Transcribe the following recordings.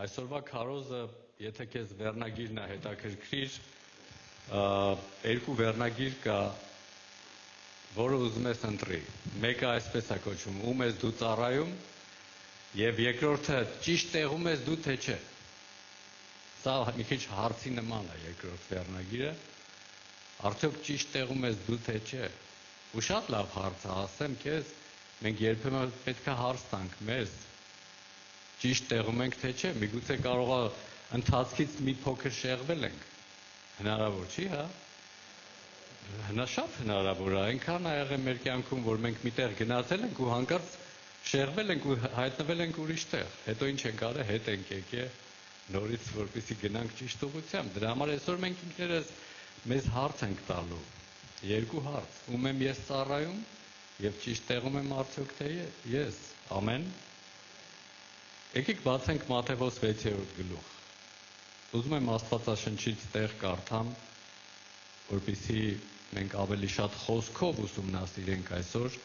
Այսօրվա քարոզը, եթե քեզ վերնագիրն է հետաքրքիր, երկու վերնագիր կա, որը ուզում ես ընտրի։ Մեկը այսպես է կոչվում, ում ես դու ծառայում, եւ երկրորդը ճիշտ տեղում ես դու թե չէ։ Սա մի քիչ հարցի նման է երկրորդ վերնագիրը, արդյոք ճիշտ տեղում ես դու թե չէ։ Ու շատ լավ հարց է, ասեմ քեզ, մենք երբեմն պետք է հարց տանք մեզ, ճիշտ տեղում ենք թե չէ, միգուցե կարող է ընթացքից մի փոքր շեղվել ենք, հնարավոր չի, հա, շատ հնարավոր է, այնքան ա եղել մեր կյանքում, որ մենք միտեղ գնացել ենք ու հանկարծ շեղվել ենք ու հայտնվել ենք ուրիշ տեղ, հետո ինչ ենք արել, հետ ենք եկել, նորից որպեսզի գնանք ճիշտ ուղղությամբ, դրա համար այսօր մենք ինքներս մեզ հարց ենք տալու, երկու հարց, ում եմ ես ծառայում եւ ճիշտ տեղում եմ արդյոք թե ես, ամեն։ Եկեք բացենք Մատթեոս 6-րդ գլուխ։ Ուզում եմ Աստվածաշնչից տեղ կարդամ, որպեսզի մենք ավելի շատ խոսքով ուսումնասիրենք այսօր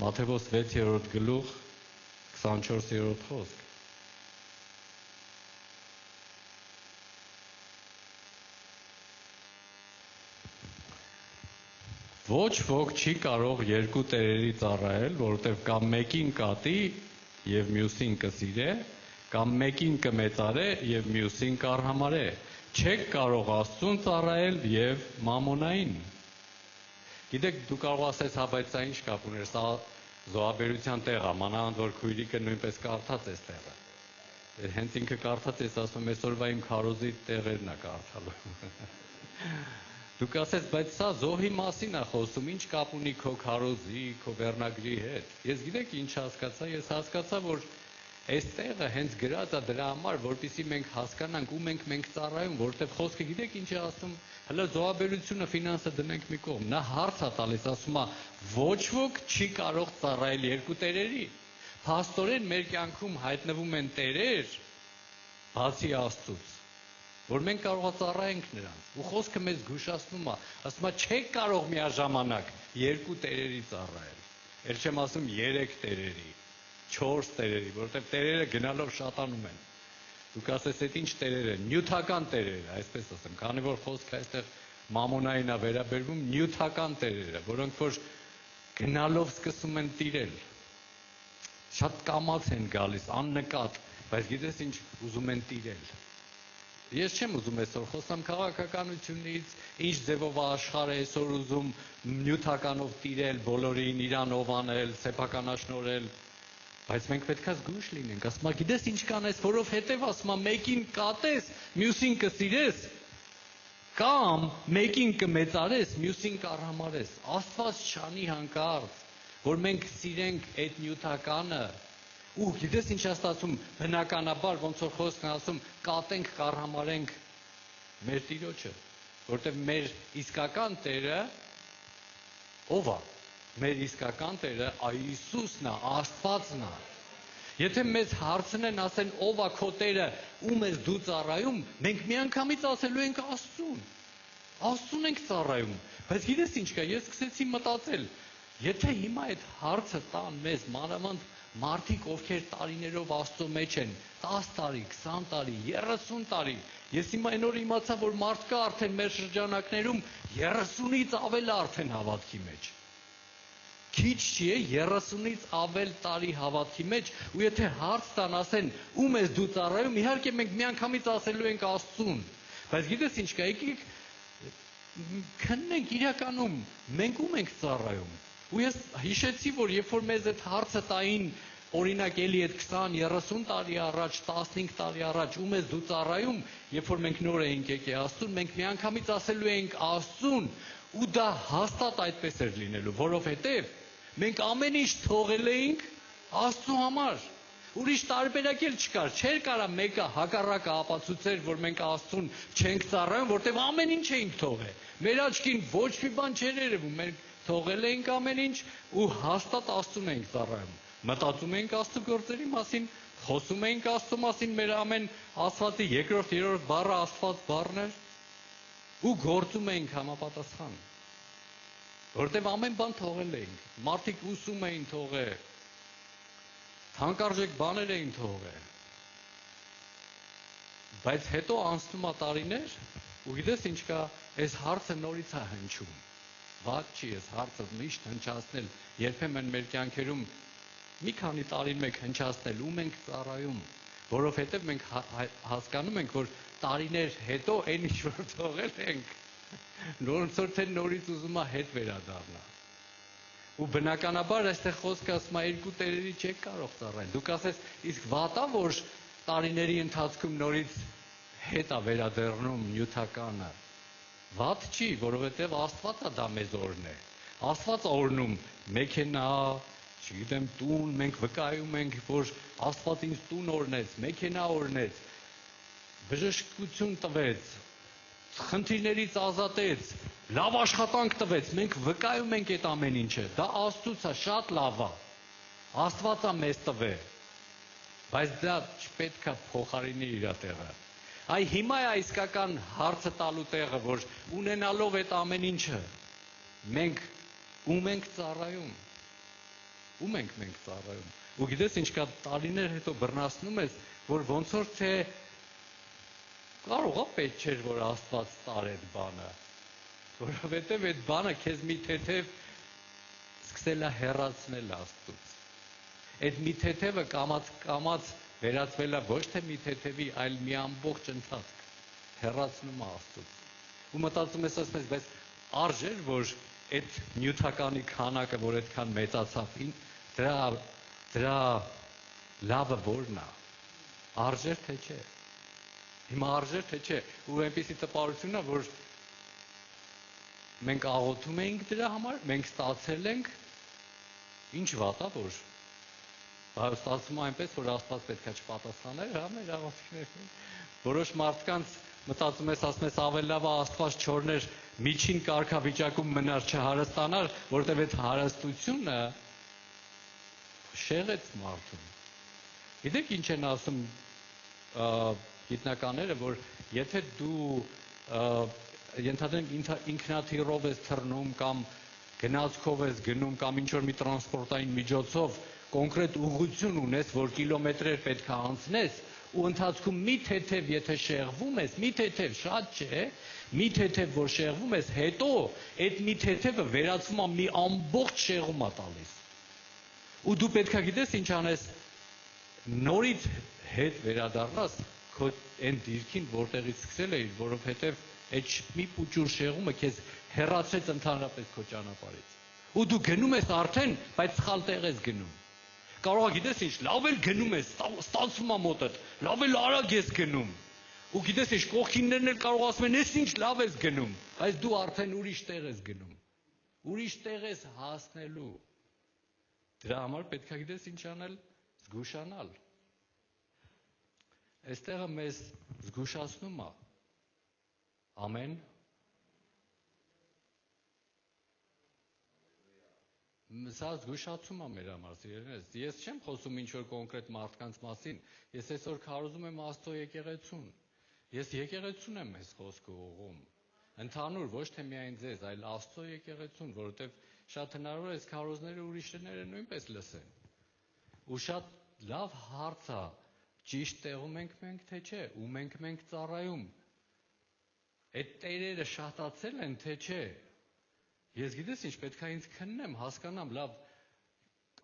Մատթեոս 6-րդ գլուխ 24-րդ խոսք։ Ոչ ոք չի կարող երկու տերերի ծառայել, որովհետև կամ մեկին կատի եւ մյուսին կսիրե, կամ մեկին կմեծարե եւ մյուսին կառհամարե։ Չեք կարող Աստծուն ծառայել եւ մամոնային։ Գիտեք, դու կարող ասես, հա, բայց սա ինչ կապ ուներ, սա զոհաբերության տեղ է, մանավանդ որ քույրիկը նույնպես կարդաց էս տեղը։ Հենց ինքը կարդաց էս, ասում այսօրվա իմ քարոզի տեղերն է կարդալու։ Դուք ասես, բայց սա զոհի մասին է խոսում, ինչ կապ ունի քո քարոզի, քո վերնագրի հետ։ Ես գիտեք ինչ հասկացա, ես հասկացա, որ այս տեղը հենց գրած է դրա համար, որպեսզի մենք հասկանանք ում ենք մենք ծառայում, որովհետև խոսքը գիտեք ինչ է ասում, հələ զոհաբերությունը, ֆինանսը դնենք մի կողմ։ Նա հարց է տալիս, ասում է, ոչ ոք չի կարող ծառայել երկու տերերի։ Փաստորեն մեր կյանքում հայտնվում են տերեր, բացի Աստծուց, որ մենք կարող է ծառայենք նրանց, ու խոսքը մեզ զգուշացնում է, ասում է չեք կարող միաժամանակ երկու տերերի ծառայել, էլ չեմ ասում 3 տերերի, 4 տերերի, որովհետև տերերը գնալով շատանում են, դուք ասես այդ ինչ տերեր են, նյութական տերերը, այսպես ասեմ, քանի որ խոսքը այստեղ մամոնային է վերաբերվում, նյութական տերերը, որոնք որ գնալով սկսում են տիրել, շատ կամաց են գալիս, աննկատ, բայց գիտես ինչ ուզում են տիրել։ Ես չեմ ուզում այսօր խոսամ քաղաքականությունից, ինչ ձևով աշխարհը այսօր ուզում նյութականով տիրել, բոլորին իրանով անել, սեփականաշնորհել, բայց մենք պետք է զգույշ լինենք, ասում եմ, գիտես ինչ կանես, որովհետև ասում եմ, մեկին կատես, մյուսին կսիրես, կամ մեկին կմեծարես, մյուսին կառհամարես։ Աստված չանի հանկարծ, որ մենք սիրենք այդ նյութականը, ու գիտես ինչ աստացում, բնականաբար ոնց որ խոսքն ասում, կատենք, կառհամարենք մեր Տիրոջը, որտեղ մեր իսկական Տերը ով է։ Մեր իսկական Տերը Հիսուսն է, Աստվածն է։ Եթե մեզ հարցնեն, ասեն ով է քո Տերը, ում ես դու ծառայում, մենք միանգամից ասելու ենք Աստծուն։ Աստծուն ենք ծառայում, բայց գիտես ինչ կա, ես սկսեցի մտածել, եթե հիմա այդ հարցը տան մեզ մանավանդ մարդիկ, ովքեր տարիներով Աստծո մեջ են, 10 տարի, 20 տարի, 30 տարի, ես հիմա այն օր իմացա, որ մարդ կա արդեն մեր շրջանակներում 30-ից ավել արդեն հավատքի մեջ։ Քիչ չի է 30-ից ավել տարի հավատքի մեջ, ու եթե հարց տան ասեն, ում ես դու ծառայում, իհարկե մենք միանգամից ասելու ենք Աստծուն, բայց գիտես ինչ կա, եկեք քննենք իրականում, մենք ում ենք ծառայում։ Ու ես հիշեցի, որ երբ որ մեզ այդ հարցը տային, օրինակ էլի այդ 20-30 տարի առաջ, 15 տարի առաջ, ում ես դու ծառայում, երբ որ մենք նոր էինք եկել Աստծուն, մենք միանգամից ասելու էինք Աստծուն, ու դա հաստատ այդպես էր լինելու, որովհետև մենք ամեն ինչ թողել էինք Աստծու համար։ Ուրիշ տարբերակ էլ չկար, չէր կարա մեկը հակառակը ապացուցեր, որ մենք Աստծուն չենք ծառայում, որտեղ ամեն ինչ էինք թողել։ Մեր աչքին ոչ մի բան չէր երևում, մենք թողել էինք ամեն ինչ ու հաստատ Աստծուն էինք ծառայում։ Մտածում էինք Աստծո գործերի մասին, խոսում էինք Աստծո մասին, մեր ամեն ասվածի երկրորդ, երրորդ բառը Աստված բառն էր ու գործում էինք համապատասխան։ Որտեղ ամեն բան թողել էինք, մարդիկ ուսում էին թողել, թանկարժեք բաներ էին թողել։ Բայց հետո անցնում է տարիներ, ու գիտես ինչ կա, այս հարցը նորից է հնչում։ Ված չի այս հարցը միշտ հնչացնել, երբեմն մեր կյանքերում մի քանի տարին մեկ հնչացնել, ում ենք ծառայում, որովհետև մենք հասկանում ենք, որ տարիներ հետո այն ինչ որ թողել ենք, ոնց որ թե նորից ուզում է հետ վերադառնա։ Ու բնականաբար այստեղ խոսքը ասում է երկու տերերի չեք կարող ծառայել։ Դուք ասես, իսկ վատա որ տարիների ընթացքում նորից հետ է վերադառնում նյութականը։ Վատ չի, որովհետև Աստվածը դա մեզ օրհն է։ Աստվածը օրհնում մեքենա, չգիտեմ, տուն, մենք վկայում ենք, որ Աստված ինձ տուն օրհնեց, մեքենա օրհնեց, բժշկություն տվեց, խնդիրներից ազատեց, լավ աշխատանք տվեց, մենք վկայում ենք այդ ամեն ինչը, դա Աստծուց է, շատ լավ է, Աստվածը մեզ տվե, բայց դա չպետք է փոխարինի իր տեղը։ Այ հիմա է իսկական հարցը տալու տեղը, որ ունենալով այդ ամեն ինչը, մենք ում ենք ծառայում, ում ենք մենք ծառայում։ Ու գիտես ինչ կա, տարիներ հետո բռնացնում ես, որ ոնց որ թե կարող է պետք չէր, որ Աստված տար այդ բանը, որովհետև այդ բանը քեզ մի թեթև սկսել է հեռացնել Աստծուց։ Այդ մի թեթևը կամած վերածվել է ոչ թե մի թեթևի, այլ մի ամբողջ ընթացք, հեռացնում է Աստծուց։ Ու մտածում ես, ասում ես, բայց արժեր, որ այդ նյութականի քանակը, որ այդքան մեծացավ, դրա լավը որն է, արժեր թե չէ։ Հիմա արժեր թե չէ, ու այնպիսի տպարություն է, որ մենք աղոթում էինք դրա համար, մենք ստացել ենք, ինչ վատ է, որ ստացվում է այնպես, որ Աստված պետք է չպատասխաներ, հա, մեր աղոթքներին։ Որոշ մարդկանց մտածում ես, ասում ես, ավելի լավ է Աստված չորներ, միջին կարգավիճակում մնար, չհարստանար, որտեղ այդ հարստությունը շեղեց մարդուն։ Գիտեք ինչ են ասում գիտնականները, որ եթե դու ենթադրենք ինքնաթիռով ես թռնում կամ գնացքով ես գնում կամ ինչ-որ մի տրանսպորտային միջոցով կոնկրետ ուղղություն ունես, որ կիլոմետրեր պետք է անցնես, ու ընթացքում մի թեթև եթե շեղվում ես, մի թեթև, շատ չէ, մի թեթև որ շեղվում ես, հետո այդ մի թեթևը վերածվում է մի ամբողջ շեղում է տալիս։ Ու դու պետք է գիտես ինչ անես, նորից հետ վերադառնաս քո այն դիրքին, որտեղից սկսել էիր, որովհետև այդ մի փուճուր շեղումը քեզ հեռացրեց ընդհանրապես քո ճանապարհից։ Ու դու գնում ես արդեն, բայց սխալ տեղ ես գնում։ Կարող է գիտես ինչ, լավ էլ գնում ես, ստացվում է մոտդ, լավ էլ արագ ես գնում։ Ու գիտես ինչ, կողքիններն էլ կարող ասում են, «Էս ինչ լավ ես գնում», բայց դու արդեն ուրիշ տեղ ես գնում։ Ուրիշ տեղ ես հասնելու։ Դրա համար պետք է գիտես ինչ անել, զգուշանալ։ Այստեղը մեզ զգուշացնում է։ Ամեն։ Սա զգուշացում է մեր համար, սիրելիներս։ Ես չեմ խոսում ինչ-որ կոնկրետ մարդկանց մասին, ես այսօր քարոզում եմ Աստծո եկեղեցուն։ Ես եկեղեցուն եմ այս խոսքը ուղղում։ Ընդհանուր, ոչ թե միայն ձեզ, այլ Աստծո եկեղեցուն, որովհետև շատ հնարավոր է այս քարոզները ուրիշները նույնպես լսեն։ Ու շատ լավ հարց է, ճիշտ տեղում ենք մենք, թե չէ, ում ենք մենք ծառայում։ Այդ տերերը շատացել են, թե չէ։ Ես գիտես ինչ, պետք է ինձ քննեմ, հասկանամ, լավ,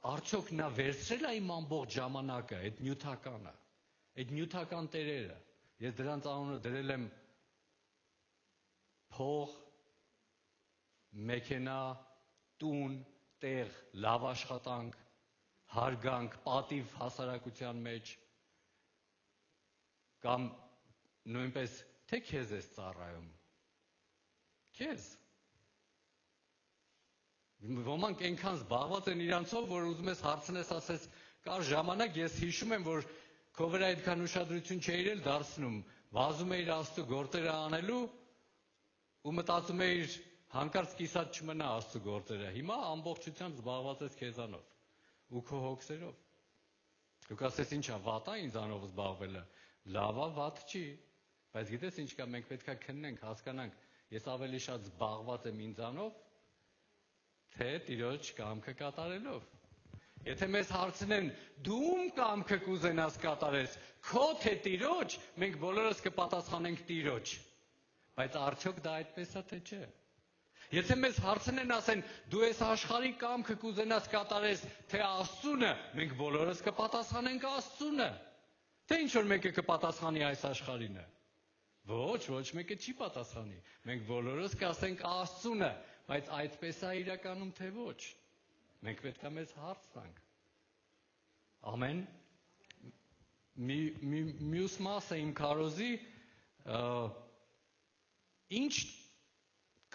արդյոք նա վերցրել է իմ ամբողջ ժամանակը, այդ նյութականը, այդ նյութական տերերը։ Ես դրանց անունը դրել եմ փող, մեքենա, տուն, տեղ, լավ աշխատանք, հարգանք, պատիվ հասարակության մեջ, կամ նույնպես թե քեզ ես ծառայում։ Քեզ։ Ոմանք այնքան զբաղված են իրանցով, որ ուզում ես հարցնես, ասես, կար ժամանակ ես հիշում եմ, որ քո վրա այդքան ուշադրություն չէիր էլ դարձնում, վազում էիր Աստծո գործերը անելու ու մտածում էիր հանկարծ կիսատ չմնա Աստծո գործերը։ Հիմա ամբողջությամբ զբաղված ես քեզանով ու քո հոգսերով։ Դուք ասես ինչա, վատ է ինձանով զբաղվելը։ Լավ է, վատ չի, բայց գիտես ինչ կա, մենք պետք է քննենք, հասկանանք, ես ավելի շատ զբաղված եմ ինձանով, թե Տիրոջ կամքը կատարելով։ Եթե մեզ հարցնեն, դու ում կամքը կուզենաս կատարես, քո թե Տիրոջ, մենք բոլորս կպատասխանենք Տիրոջ։ Բայց արդյոք դա այդպես է թե չէ։ Եթե մեզ հարցնեն, ասեն, դու այս աշխարհի կամքը կուզենաս կատարես, թե Աստծունը, մենք բոլորս կպատասխանենք Աստծունը։ Թե ինչ որ մեկը կպատասխանի այս աշխարհինը։ Ոչ մեկը չի պատասխանի։ Մենք բոլորս կասենք Աստծունը, բայց այդպես է իրականում թե ոչ։ Մենք պետք է մեզ հարց տանք։ Ամեն։ Մյուս մասը իմ քարոզի ինչ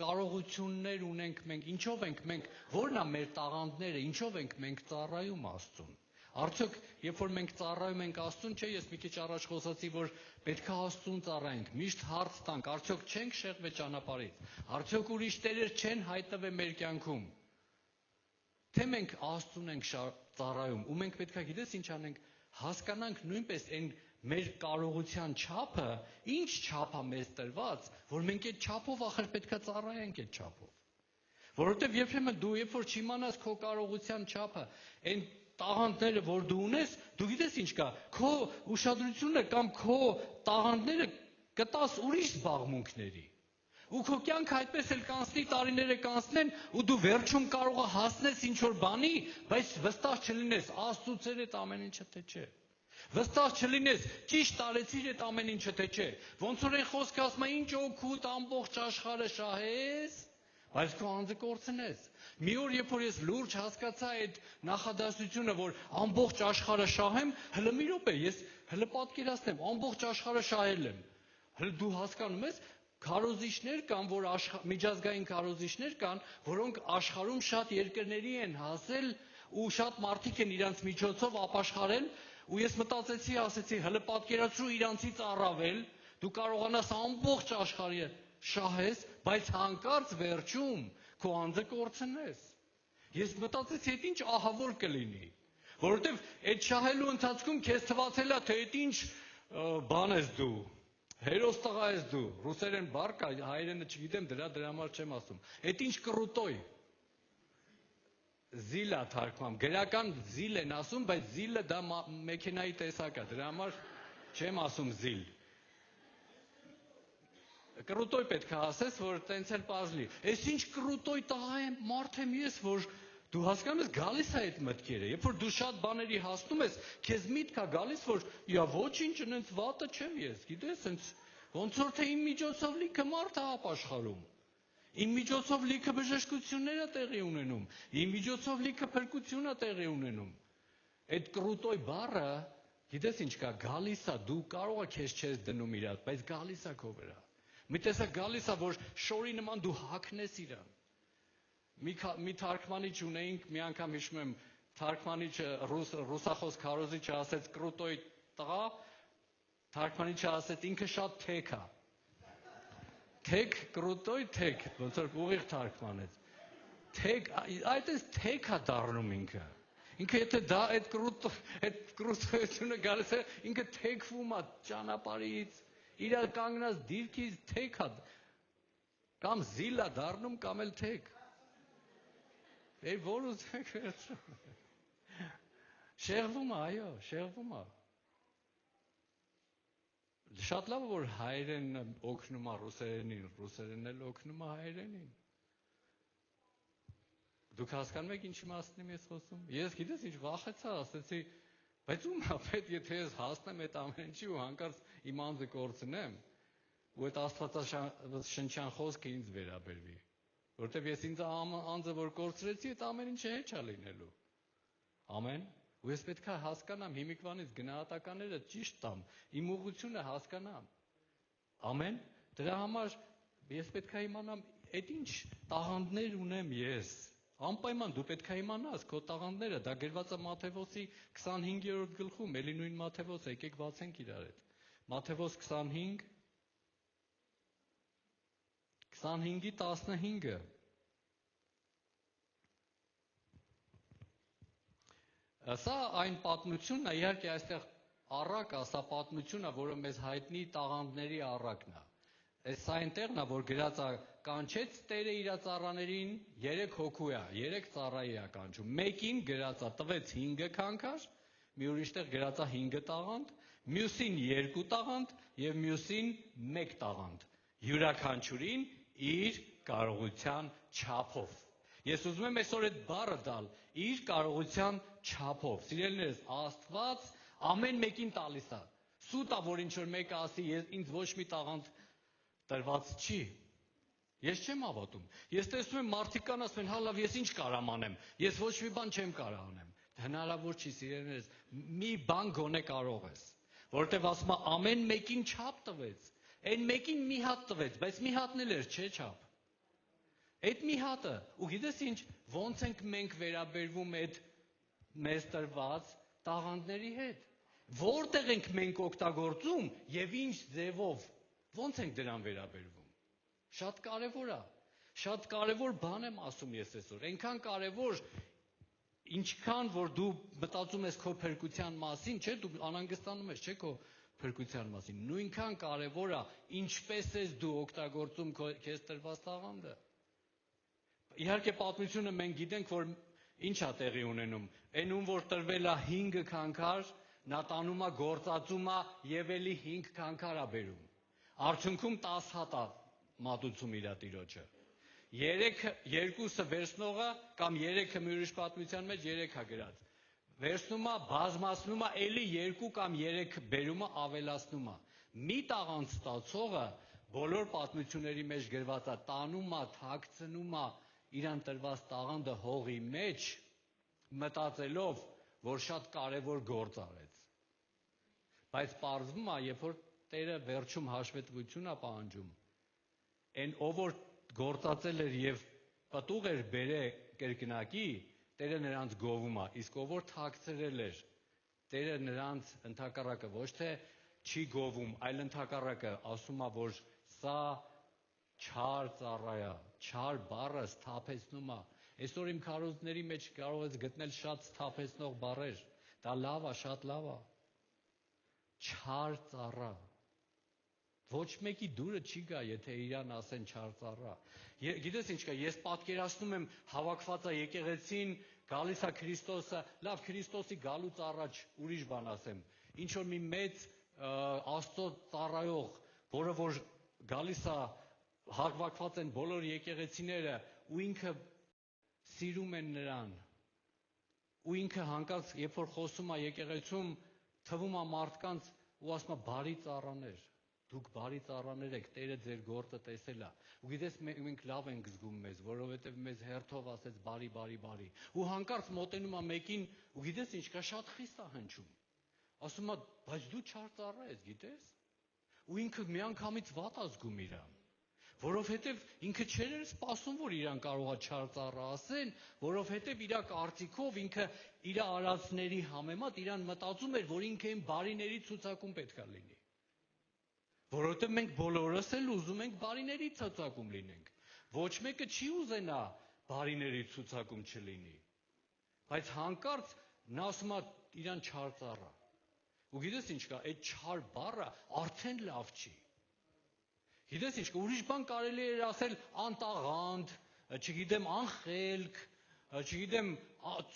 կարողություններ ունենք մենք, ինչով ենք մենք, որն է մեր տաղանդները, ինչով ենք մենք ծառայում Աստծուն։ Արդյոք, երբ որ մենք ծառայում ենք Աստծուն, չէ, ես մի քիչ առաջ խոսացի, որ պետք է Աստծուն ծառայենք, միշտ հարց տանք, արդյոք չենք շեղվել ճանապարհից, արդյոք ուրիշ տերեր չեն հայտնվել մեր կյանքում։ Թե մենք Աստծուն ենք ծառայում, ու մենք պետք է գիտես ինչ անենք, հասկանանք նույնպես այն մեր կարողության չափը, ինչ չափ է մեզ տրված, որ մենք այդ չափով ախր պետք է ծառայենք այդ չափով։ Որովհետև երբեմն դու երբ որ չիմանաս քո կարողության չափը, այն տաղանդները, որ դու ունես, դու գիտես ինչ կա, քո ուշադրությունը կամ քո տաղանդները կտաս ուրիշ զբաղմունքների։ Ու քո կյանքը այդպես էլ կանցնի, տարիները կանցնեն, ու դու վերջում կարող ես հասնես ինչ որ բանի, բայց վստահ չլինես, Աստծուց այդ ամեն ինչը թե չէ։ Վստահ չլինես, ճիշտ արեցիր այդ ամեն ինչը թե չէ։ Ոնց որ այն խոսքը ասում է, ինչ օգուտ ամբողջ աշխարհը շահես, բայց քո անձը կորցնես։ Մի օր, երբ որ ես լուրջ հասկացա այդ նախադասությունը, որ ամբողջ աշխարհը շահեմ, հələ մի րոպե, ես հələ պատկերացնեմ, ամբողջ աշխարհը շահել եմ։ Հələ դու հասկանում ես, քարոզիչներ կան, որ միջազգային քարոզիչներ կան, որոնք աշխարհում շատ երկրների են հասել ու շատ մարդիկ են իրանց միջոցով ապաշխարել, ու ես մտածեցի, ասեցի, հələ պատկերացրու իրանցից առավել, դու կարողանաս ամբողջ աշխարհը շահես, բայց հանկարծ վերջում քո անձը կորցնես։ Ես մտածեցի, այդ ինչ ահավոր կլինի, որովհետև այդ շահելու ընթացքում քեզ թվացել է, թե այդ ինչ բան ես դու, հերոս տղա ես դու, ռուսերեն բառ կա, հայերենը չգիտեմ, դրա համար չեմ ասում։ Այդ ինչ կռուտոյ։ Զիլա թարգմամ, գրական զիլ են ասում, բայց զիլը դա մեքենայի տեսակ է, դրա համար չեմ ասում զիլ։ Կռուտոյ պետք է ասես, որ տենց էլ պարզլի։ Այս ինչ կռուտոյ տղա եմ, մարդ եմ ես, որ դու հասկանում ես, գալիս է այդ մտքերը։ Երբ որ դու շատ բաների հասնում ես, քեզ միտք է գալիս, որ իա ոչինչ, այնց վատը չեմ ես, գիտես, այնց ոնց որ թե իմ միջոցով լիքը մարդ է ապաշխարում։ Իմ միջոցով լիքը բժշկություններ է տեղի ունենում, իմ միջոցով լիքը փրկություն է տեղի ունենում։ Այդ կռուտոյ բառը, գիտես ինչ կա, գալիս է, դու կարող ես քեզ չես դնում իրար, բայց գալիս է քո վրա։ Մի տեսակ գալիս է, որ շորի նման դու հագնես իրան։ Մի թարգմանիչ ունեինք, մի անգամ հիշում եմ, թարգմանիչը ռուսախոս քարոզիչը ասեց կռուտոյ տղա, թարգմանիչը ասեց ինքը շատ թեք է։ Թեք, կռուտոյ թեք, ոնց որ ուղիղ թարգմանեց։ Թեք, այդպես թեք է դառնում ինքը։ Ինքը եթե դա այդ կռուտոյությունը գալիս է, ինքը թեքվում է ճանապարհից, իր կանգնած դիրքից թեք է, կամ զիլ է դառնում, կամ էլ թեք։ Էր որ ուզեք վերցրու։ Շեղվում է, այո, շեղվում է։ Շատ լավ է, որ հայերենը օգնում է ռուսերենին, ռուսերենն էլ օգնում է հայերենին։ Դուք հասկանում եք ինչի մասին եմ ես խոսում։ Ես գիտես ինչ վախեցա, ասեցի, բայց ում է պետք, եթե ես հասնեմ այդ ամեն ինչի ու հանկարծ իմ անձը կորցնեմ, ու այդ աստվածաշնչյան խոսքը ինձ վերաբերվի։ Որովհետև ես ինձ անձը որ կորցրեցի, այդ ամեն ինչը հեչ է լինելու։ Ամեն։ Ու ես պետք է հասկանամ հիմիկվանից գնահատականները ճիշտ տամ, իմ ուղղությունը հասկանամ։ Ամեն։ Դրա համար ես պետք է իմանամ, այդ ինչ տաղանդներ ունեմ ես։ Անպայման դու պետք է իմանաս քո տաղանդները, դա գրված է Մատթեոսի 25-րդ գլխում, էլի նույն Մատթեոս, եկեք բացենք իրար հետ։ Մատթեոս 25-15-15-ը։ Սա այն պատմությունն է, իհարկե այստեղ առակ է, սա պատմություն է, որը մեզ հայտնի տաղանդների առակն է։ Այս սա այնտեղն է, որ գրած է, կանչեց Տերը իր ծառաներին 3 հոգու է, 3 ծառայի է կանչում։ Մեկին գրած է, տվեց 5 քանքար, մի ուրիշտեղ գրած է 5 տաղանդ, մյուսին 2 տաղանդ եւ մյուսին 1 տաղանդ։ Յուրաքանչյուրին իր կարողության չափով։ Ես ուզում եմ այսօր այդ բառը տալ իր կարողության չափով։ Սիրելիներս, Աստված ամեն մեկին տալիս է։ Սուտ է, որ ինչ որ մեկը ասի, ինձ ոչ մի տաղանդ տրված չի։ Ես չեմ հավատում։ Ես տեսնում եմ մարդիկ կան ասում են, հա լավ, ես ինչ կարամ անեմ։ Ես ոչ մի բան չեմ կարող անեմ։ Հնարավոր չի, սիրելիներս, մի բան գոնե կարող ես։ Որովհետև ասում է ամեն մեկին չափ տվեց։ Այն մեկին մի հատ տվեց, բայց մի հատն էլ էր, չէ՞ չափ։ Այդ մի հատը, ու գիտես ինչ, ոնց ենք մենք վերաբերվում այդ մեզ տրված տաղանդների հետ։ Որտեղ ենք մենք օգտագործում եւ ինչ ձևով, ոնց ենք դրան վերաբերվում։ Շատ կարևոր է։ Շատ կարևոր բան եմ ասում ես այսօր։ Այնքան կարևոր, ինչքան որ դու մտածում ես քո փրկության մասին, չէ՞, դու անհանգստանում ես, չէ՞ քո փրկության մասին։ Նույնքան կարևոր է, ինչպես ես դու օգտագործում քեզ տրված տաղանդը։ Իհարկե պատմությունը մենք գիտենք, որ ինչ է տեղի ունենում։ Այն ում որ տրվել է 5 քանքար, նա տանում է գործածում է եւ էլի 5 քանքար է բերում։ Արդյունքում 10 հատ է մատուցում իր տիրոջը։ 2-ը վերցնողը կամ 3-ը մի ուրիշ պատմության մեջ 3 է գրած։ Վերցնում է, բազմացնում է, էլի 2 կամ 3 բերումը ավելացնում է։ Մի տաղանդ ստացողը բոլոր պատմությունների մեջ գրված է, տանում է, թաքցնում է իրան տրված տաղանդը հողի մեջ, մտածելով, որ շատ կարևոր գործ արեց։ Բայց պարզվում է, երբ որ Տերը վերջում հաշվետվություն է պահանջում, այն ով որ գործածել էր եւ պտուղ էր բերել կրկնակի, Տերը նրանց գովում է, իսկ ով որ թաքցրել էր, Տերը նրանց ընդհակառակը ոչ թե չի գովում, այլ ընդհակառակը ասում է, որ սա չար ծառա է, չար բառը սթափեցնում է։ Այսօր իմ քարոզների մեջ կարող ես գտնել շատ սթափեցնող բառեր։ Դա լավ է, շատ լավ է։ Չար ծառա։ Ոչ մեկի դուրը չի գա, եթե իրան ասեն չար ծառա։ Գիտես ինչ կա, ես պատկերացնում եմ հավաքված է եկեղեցին, գալիս է Քրիստոսը, լավ Քրիստոսի գալուց առաջ ուրիշ բան ասեմ։ Ինչ որ մի մեծ Աստծո ծառայող, որը որ գալիս է, հավաքված են բոլոր եկեղեցիները, ու ինքը սիրում են նրան։ Ու ինքը հանկարծ, երբ որ խոսում է եկեղեցում, թվում է մարդկանց ու ասում է բարի ծառաներ, դուք բարի ծառաներ եք, Տերը ձեր գործը տեսել է։ Ու գիտես մենք լավ ենք զգում մեզ, որովհետև մեզ հերթով ասեց բարի, բարի, բարի։ Ու հանկարծ մոտենում է մեկին, ու գիտես ինչ կա, շատ խիստ է հնչում։ Ասում է, բայց դու չար ծառա ես, գիտես։ Ու ինքը միանգամից վատ է զգում իրան։ Որովհետև ինքը չէր սպասում, որ իրան կարող է չար ծառա ասեն, որովհետև իր կարծիքով ինքը իր արածների համեմատ իրան մտածում էր, որ ինքը այն բարիների ցուցակում պետք է լինի։ Որովհետև մենք բոլորս էլ ուզում ենք բարիների ցուցակում լինենք։ Ոչ մեկը չի ուզենա բարիների ցուցակում չլինի։ Բայց հանկարծ նա ասում է իրան չար ծառա։ Ու գիտես ինչ կա, այդ չար բառը արդեն լավ չի։ Գիտես ինչ կա, ուրիշ բան կարելի էր ասել անտաղանդ, չգիտեմ անխելք, չգիտեմ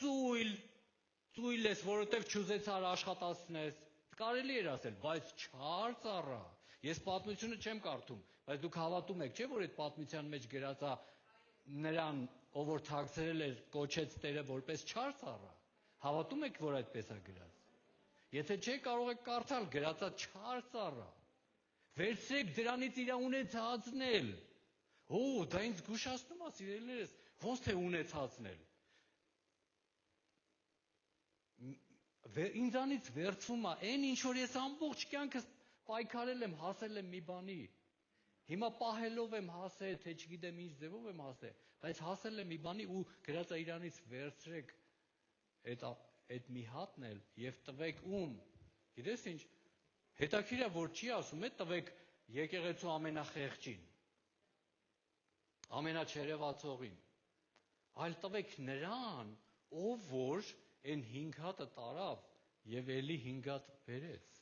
ծույլ ես, որովհետև չուզեցար աշխատացնես։ Կարելի էր ասել, բայց չար ծառա։ Ես պատմությունը չեմ կարդում, բայց դուք հավատում եք, չէ՞ որ այդ պատմության մեջ գրած է նրան, ով որ թաքցրել էր, կոչեց Տերը որպես չար ծառա։ Հավատում եք, որ այդպես է գրած։ Եթե չէ, կարող եք կարդալ, գրած է չար ծառա։ Վերցրեք դրանից իր ունեցածն էլ։ Դա ինձ զգուշացնում է, սիրելիներս, ոնց թե ունեցածն էլ։ Ինձանից վերցվում է այն, ինչ որ ես ամբողջ կյանքս պայքարել եմ, հասել եմ մի բանի։ Հիմա պահելով եմ հասել, թե չգիտեմ ինչ ձևով եմ հասել, բայց հասել եմ մի բանի ու գրած է իրանից վերցրեք այդ մի հատն էլ եւ տվեք ում։ Գիտես ինչ, հետաքրքիր է, որ չի ասում, տվեք եկեղեցու ամենախեղճին, ամենաչերևացողին, այլ տվեք նրան, ով որ այն 5 հատը տարավ եւ էլի 5 հատ բերեց։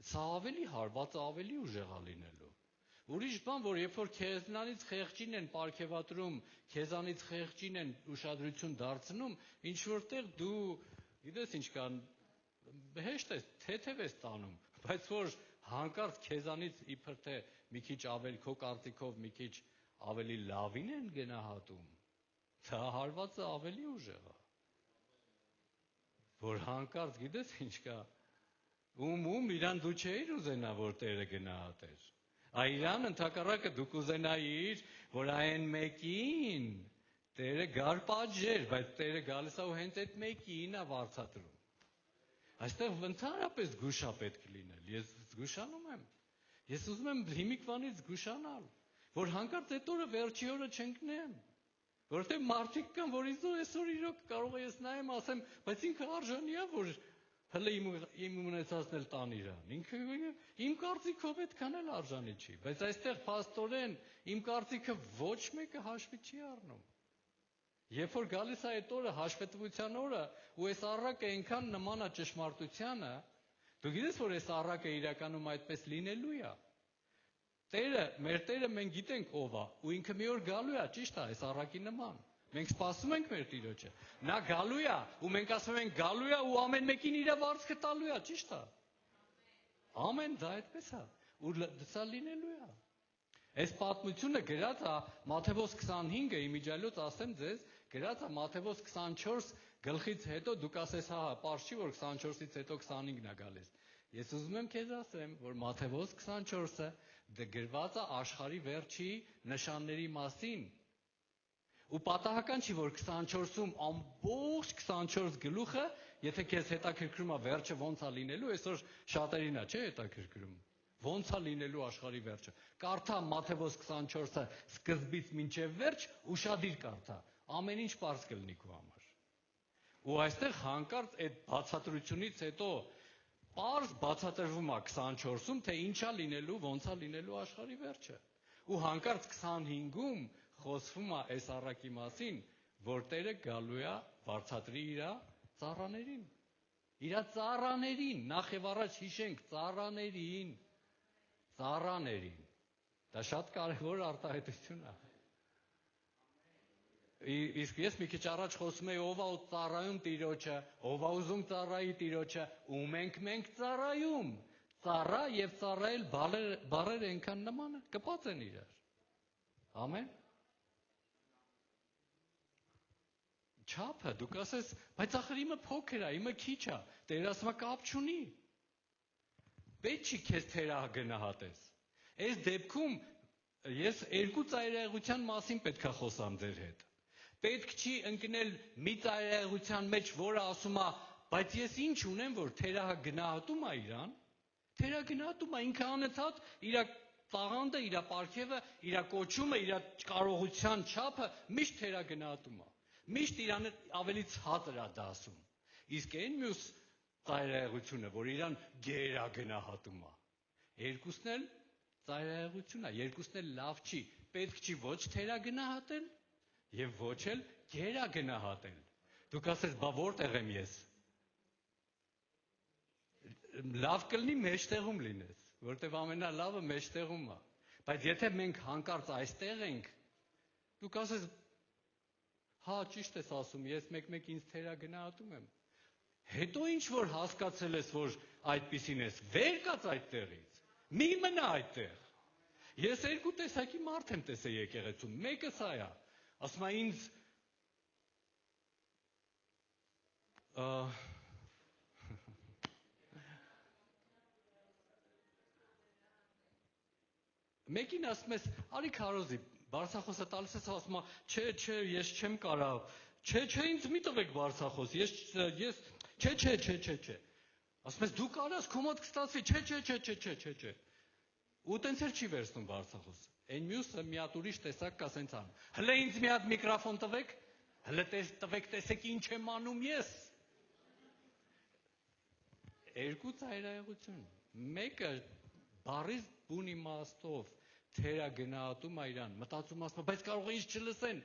Սա ավելի հարվածը ավելի ուժեղ է լինելու։ Ուրիշ բան, որ երբ որ քեզանից խեղճին են պարգևատրում, քեզանից խեղճին են ուշադրություն դարձնում, ինչ որտեղ դու, գիտես ինչ կան, հեշտ է, թեթև ես տանում, բայց որ հանկարծ քեզանից իբր թե մի քիչ ավելի քո կարծիքով մի քիչ ավելի լավին են գնահատում, դա հարվածը ավելի ուժեղ է։ Որ հանկարծ գիտես ինչ կա, ում իրան դու չէիր ուզենա, որ Տերը գնահատեր։ Իրան ընդհակառակը դու կուզենայիր, որ այն մեկին Տերը գար պատժեր, բայց Տերը գալիս է ու հենց այդ մեկին է վարձատրում։ Այստեղ ընդհանրապես զգուշա պետք լինել։ Ես զգուշանում եմ։ Ես ուզում եմ հիմիկվանից զգուշանալ, որ հանկարծ այդ օրը վերջի օրը չընկնեմ։ Որովհետև մարդիկ կան, որ այսօր իրոք կարող է ես նայեմ, ասեմ, բայց ինքը արժանի է, որ հələ իմ ունեցածն էլ տան իրան։ Ինքը իմ կարծիքով այդքան էլ արժանի չի, բայց այստեղ փաստորեն իմ կարծիքը ոչ մեկը հաշվի չի առնում։ Երբ որ գալիս է այդ օրը, հաշվետվության օրը, ու այս առակը այնքան նման է ճշմարտությանը, դու գիտես, որ այս առակը իրականում այդպես լինելու է։ Մեր Տերը մենք գիտենք ով է, ու ինքը մի օր գալու է, ճիշտ է, այս առակի նման։ Մենք սպասում ենք մեր Տիրոջը։ Նա գալու է, ու մենք ասում ենք գալու է ու ամեն մեկին իր վարձքը տալու է, ճիշտ է։ Ամեն դա այդպես է, ու սա լինելու է։ Այս պատմությունը գրած է Մատթեոս 25-ը, իմիջիայլոց ասեմ ձեզ, գրած է Մատթեոս 24 գլխից հետո, դուք ասես, հա, պարզ չի, որ 24-ից հետո 25-ն է գալիս։ Ես ուզում եմ քեզ ասեմ, որ Մատթեոս 24-ը գրված է աշխարհի վերջի նշանների մասին։ Ու պատահական չի, որ 24-ում ամբողջ 24 գլուխը, եթե քեզ հետաքրքրում է վերջը ոնց է լինելու, այսօր շատերին է, չէ՞ հետաքրքրում։ Ոնց է լինելու աշխարհի վերջը։ Կարդա Մատթեոս 24-ը սկզբից մինչև վերջ, ուշադիր կարդա։ Ամեն ինչ պարզ կլինի քո համար։ Ու այստեղ հանկարծ այդ բացատրությունից հետո պարզ բացատրվում է 24-ում, թե ինչա լինելու, ոնց է լինելու աշխարհի վերջը։ Ու հանկարծ 25-ում խոսվում է այս առակի մասին, որ Տերը գալու է վարձատրի իր ծառաներին։ Իր ծառաներին, նախ եւ առաջ հիշենք ծառաներին։ Դա շատ կարևոր արտահայտություն է։ Իսկ ես մի քիչ առաջ խոսում էի ով է ծառայում Տիրոջը, ով է ուզում ծառայի Տիրոջը, ում ենք ծառայում։ Ծառա եւ ծառայել բառերը այնքան նման են, կպած են իրար։ Ամեն։ Չափը, դուք ասես, բայց ախր իմը փոքր է, իմը քիչ է, Տերը ասում է կապ չունի։ Պետք չի քեզ թերագնահատես։ Այս դեպքում ես երկու ծայրահեղության մասին պետք է խոսամ ձեր հետ։ Պետք չի ընկնել մի ծայրահեղության մեջ, որը ասում է, բայց ես ինչ ունեմ, որ թերագնահատում է իրան, թերագնահատում է ինքը անընդհատ իր տաղանդը, իր պարգևը, իր կոչումը, իր կարողության չափը միշտ թերագնահատում է։ Միշտ իրան ավելի ցածր է դասում։ Իսկ այն մյուս ծայրահեղությունը, որ իրան գերագնահատում է, երկուսն էլ ծայրահեղություն է, երկուսն էլ լավ չի։ Պետք չի ոչ թերագնահատել եւ ոչ էլ գերագնահատել։ Դուք ասես, բա որտեղ եմ ես։ Լավ կլինի մեջտեղում լինես, որտեղ ամենալավը մեջտեղում է։ Բայց եթե մենք հանկարծ այստեղ ենք, դուք ասես, հա, ճիշտ ես ասում, ես մեկ-մեկ ինձ թերագնահատում եմ։ Հետո ինչ որ հասկացել ես, որ այդպիսին ես, վեր կաց այդտեղից։ Մի մնա այդտեղ։ Ես երկու տեսակի մարդ եմ տեսել եկեղեցում։ Մեկը սա է, ասում է ինձ Մեկին ասում ես, արի քարոզի, Բարսախոսը տալիս ես, ասում է, չէ, ես չեմ կարա, չէ, ինձ մի տվեք Բարսախոս, ես, չէ, ասում ես, դու կարաս, քո մոտ կստացվի, չէ, ու տենց էլ չի վերցնում Բարսախոսը, այն մյուսը մի հատ ուրիշ տեսակ կա սենց անում, հլե ինձ մի հատ միկրոֆոն տվեք, հլե տվեք տեսեք ինչ եմ անում ես, երկու ծայրահեղություն, մեկը բառից բուն իմաստով թերագնահատում է իրան, մտածում ասում, բայց կարող է ինձ չլսեն,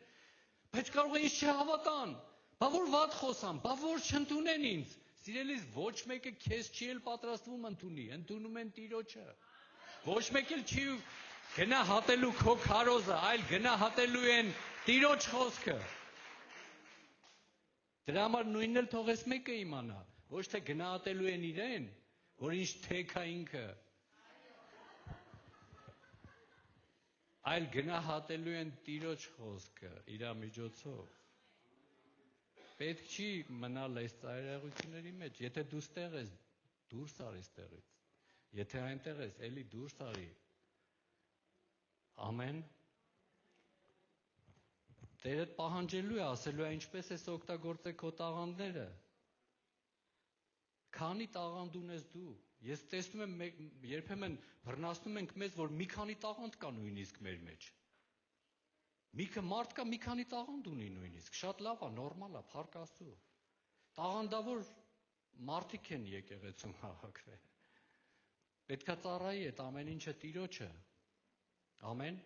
բայց կարող է ինձ չհավատան, բա որ վատ խոսամ, բա որ չընդունեն ինձ, Սիրելիս, ոչ մեկը քեզ չի էլ պատրաստվում ընդունի, ընդունում են Տիրոջը։ Ոչ մեկ էլ չի գնահատելու քո քարոզը, այլ գնահատելու են Տիրոջ խոսքը։ Դրա համար նույնն էլ թող ես մեկը իմանա, ոչ թե գնահատելու են իրեն, որ ինչ թեք է ինքը, այլ գնահատելու են Տիրոջ խոսքը իր միջոցով։ Պետք չի մնալ այս ծայրահեղությունների մեջ, եթե դու ստեղ ես, դուրս արի ստեղից, եթե այնտեղ ես, էլի դուրս արի, ամեն, Տերդ պահանջելու է, ասելու է, ինչպես ես օգտագործել քո տաղանդները, քանի տաղանդ ունես դու, ես տեսնում եմ, երբեմն բռնացնում ենք մեզ, որ մի քանի տաղանդ կա նույնիսկ մեր մեջ, մարդ կա մի քանի տաղանդ ունի նույնիսկ, շատ լավ է, նորմալ է, փառք Աստծո, տաղանդավոր մարդիկ են եկեղեցում հավաքվել, պետքա ծառայի այդ ամեն ինչը Տիրոջը, ամեն,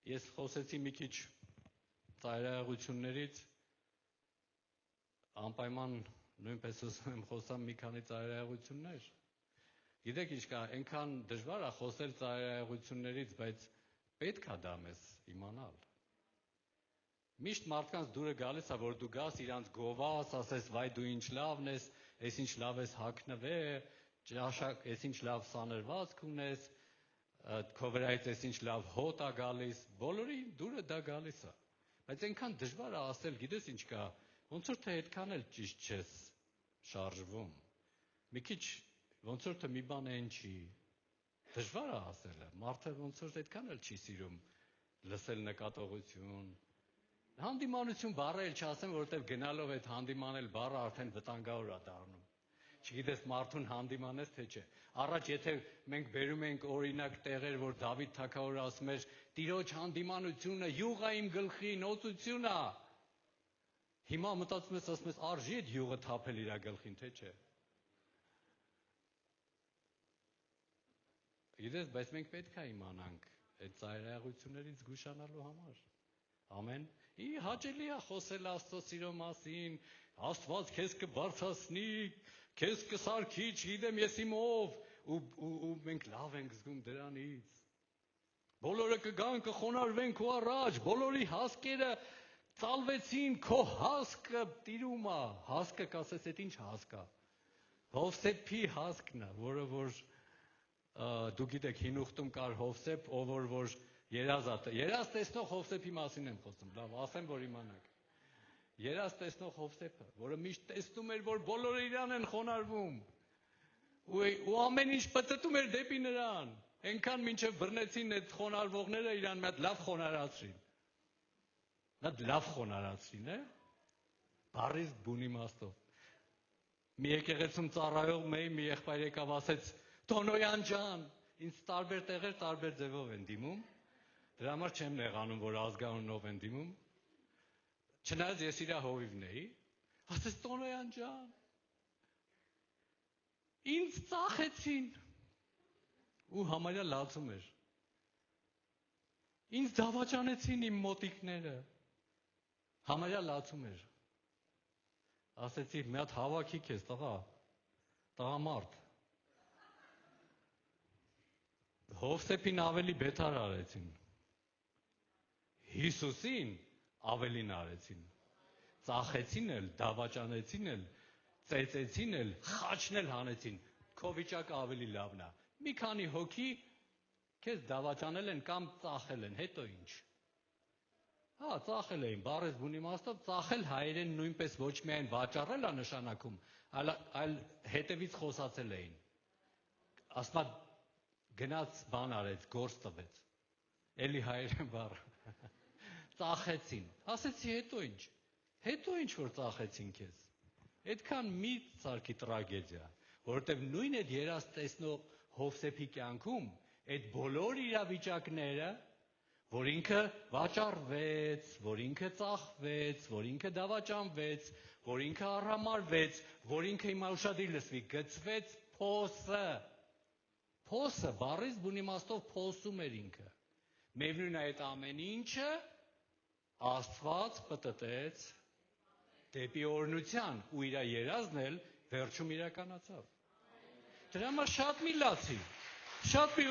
ես խոսեցի մի քիչ ծայրահեղություններից, անպայման նույնպես ուզում եմ խոսամ մի քանի ծայրահեղություններ, գիտեք ինչ կա, այնքան դժվար է խոսել ծայրահեղություններից, բայց պետք է դա մեզ իմանալ, միշտ մարդկանց դուրը գալիս է, որ դու գաս իրանց գովաս, ասես վայ դու ինչ լավն ես, ես ինչ լավ ես հագնվել, ես ինչ լավ սանրվածք ունես, քո վրայից ես ինչ լավ հոտ է գալիս, բոլորի դուրը դա գալիս է, բայց այնքան դժվար է ասել, գիտես ինչ կա, ոնց որ թե այդքան էլ ճիշտ չես շարժվում, մի քիչ ոնց որ թե մի բան այն չի, դժվար է ասելը, մարդը ոնց որ այդքան էլ չի սիրում լսել նկատողություն, հանդիմանություն բառը էլ չասեմ, որովհետև գնալով այդ հանդիմանել բառը արդեն վտանգավոր է դառնում, չգիտես մարդուն հանդիմանես թե չէ, առաջ եթե մենք բերում ենք օրինակ տեղեր, որ Դավիթ թագավորը ասում էր, Տիրոջ հանդիմանությունը յուղ է իմ գլխին, օծություն է, հիմա մտածում ես, ասում ես, արժի այդ յուղը թափել իր գլխին, թե չէ, գիտես, բայց մենք պետք է իմանանք այդ ծայրահեղություններից զգուշանալու համար, ամեն, հաճելի է խոսել Աստծո սիրո մասին, Աստված քեզ կբարձրացնի, քեզ կսարքի, չգիտեմ ես իմ ով, ու մենք լավ ենք զգում դրանից, բոլորը կգան, կխոնարհվեն քո առաջ, բոլորի հասկերը ծալվեցին, քո հասկը տիրում է, հասկը կասես, այդ ինչ հասկ է, Հովսեփի հասկն է, որը որ դու գիտեք հին ուխտում կար Հովսեփ, ով որ երազ տեսնող Հովսեփի մասին եմ խոսում, լավ, ասեմ, որ իմանաք, երազ տեսնող Հովսեփը, որը միշտ տեսնում էր, որ բոլորը իրան են խոնարհվում, ու ամեն ինչ պտտում էր դեպի նրան, այնքան մինչև բռնեցին այդ խոնարհվողները իրան մի հատ լավ խոնարհացրին, բառից բուն իմաստով, մի եկեղեցում ծառայող մի եղբայր եկավ ասեց, Տոնոյան ջան, ինձ տարբեր տեղեր տարբեր ձևով են դիմում, դրա համար չեմ նեղանում, որ ազգանունով են դիմում, չնայած ես իր հովիվն էի, ասեց Տոնոյան ջան, ինձ ծախեցին, ու համարյա լացում էր, ինձ դավաճանեցին իմ մոտիկները, համարյա լացում էր, ասեցի մի հատ հավաքի քեզ տղամարդ, Հովսեփին ավելի բետար արեցին, Հիսուսին ավելին արեցին, ծախեցին էլ, դավաճանեցին էլ, ծեծեցին էլ, խաչն էլ հանեցին, քո վիճակը ավելի լավն է, մի քանի հոգի քեզ դավաճանել են կամ ծախել են, հետո ինչ, ծախել էին, բառես բուն իմաստով, ծախել հայերեն նույնպես ոչ միայն վաճառել է նշանակում, այլ հետևից խոսացել էին, ասմա գնաց բան արեց, գործ տվեց, էլի հայերեն բառը, ծախեցին, ասեցի հետո ինչ որ ծախեցին քեզ, այդքան մի սարքի տրագեդիա, որովհետև նույն այդ երազ տեսնող Հովսեփի կյանքում, այդ բոլոր իրավիճակները, որ ինքը վաճառվեց, որ ինքը ծախվեց, որ ինքը դավաճանվեց, որ ինքը արհամարվեց, որ ինքը հիմա ուշադիր լսվի, գծվեց Փոսը, բառից բուն իմաստով փոսում էր ինքը։ Միևնույն է այդ ամեն ինչը Աստված պտտեց դեպի օրնության ու իր երազն էլ վերջում իրականացավ։ Դրա համար շատ մի լացի, շատ մի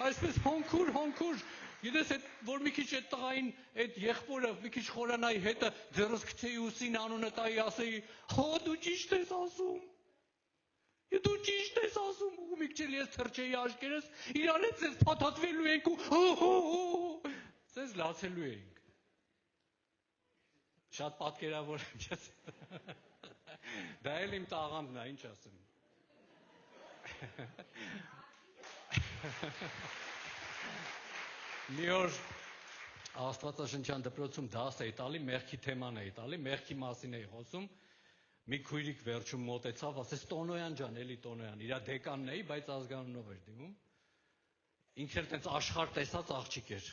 այսպես հոնքուր, գիտես այդ որ մի քիչ այդ տղային այդ եղբորը մի քիչ խորանայի հետը ձեռս գցեի ուսին անունը տայի ասեի, հո դու ճիշտ ես ասում։ Դու ճիշտ ես ասում, ու մի քիչ ես թրջեի աչքերս, իրար հետ ես փաթաթվելու ենք ու Ձեզ լացելու էինք։ Շատ պատկերավոր եմ չես։ Դա էլ իմ տաղանդն է, ինչ ասեմ։ Մի օր Աստվածաշնչյան դպրոցում դաս էի տալի, մեղքի թեման էի տալի, մեղքի մասին էի խոսում։ Մի քույրիկ վերջում մոտեցավ, ասեց Տոնոյան ջան, էլի Տոնոյան, իր դեկանն էի, բայց ազգանունով էր դիմում։ Ինքն էլ տենց աշխարհ տեսած աղջիկ էր։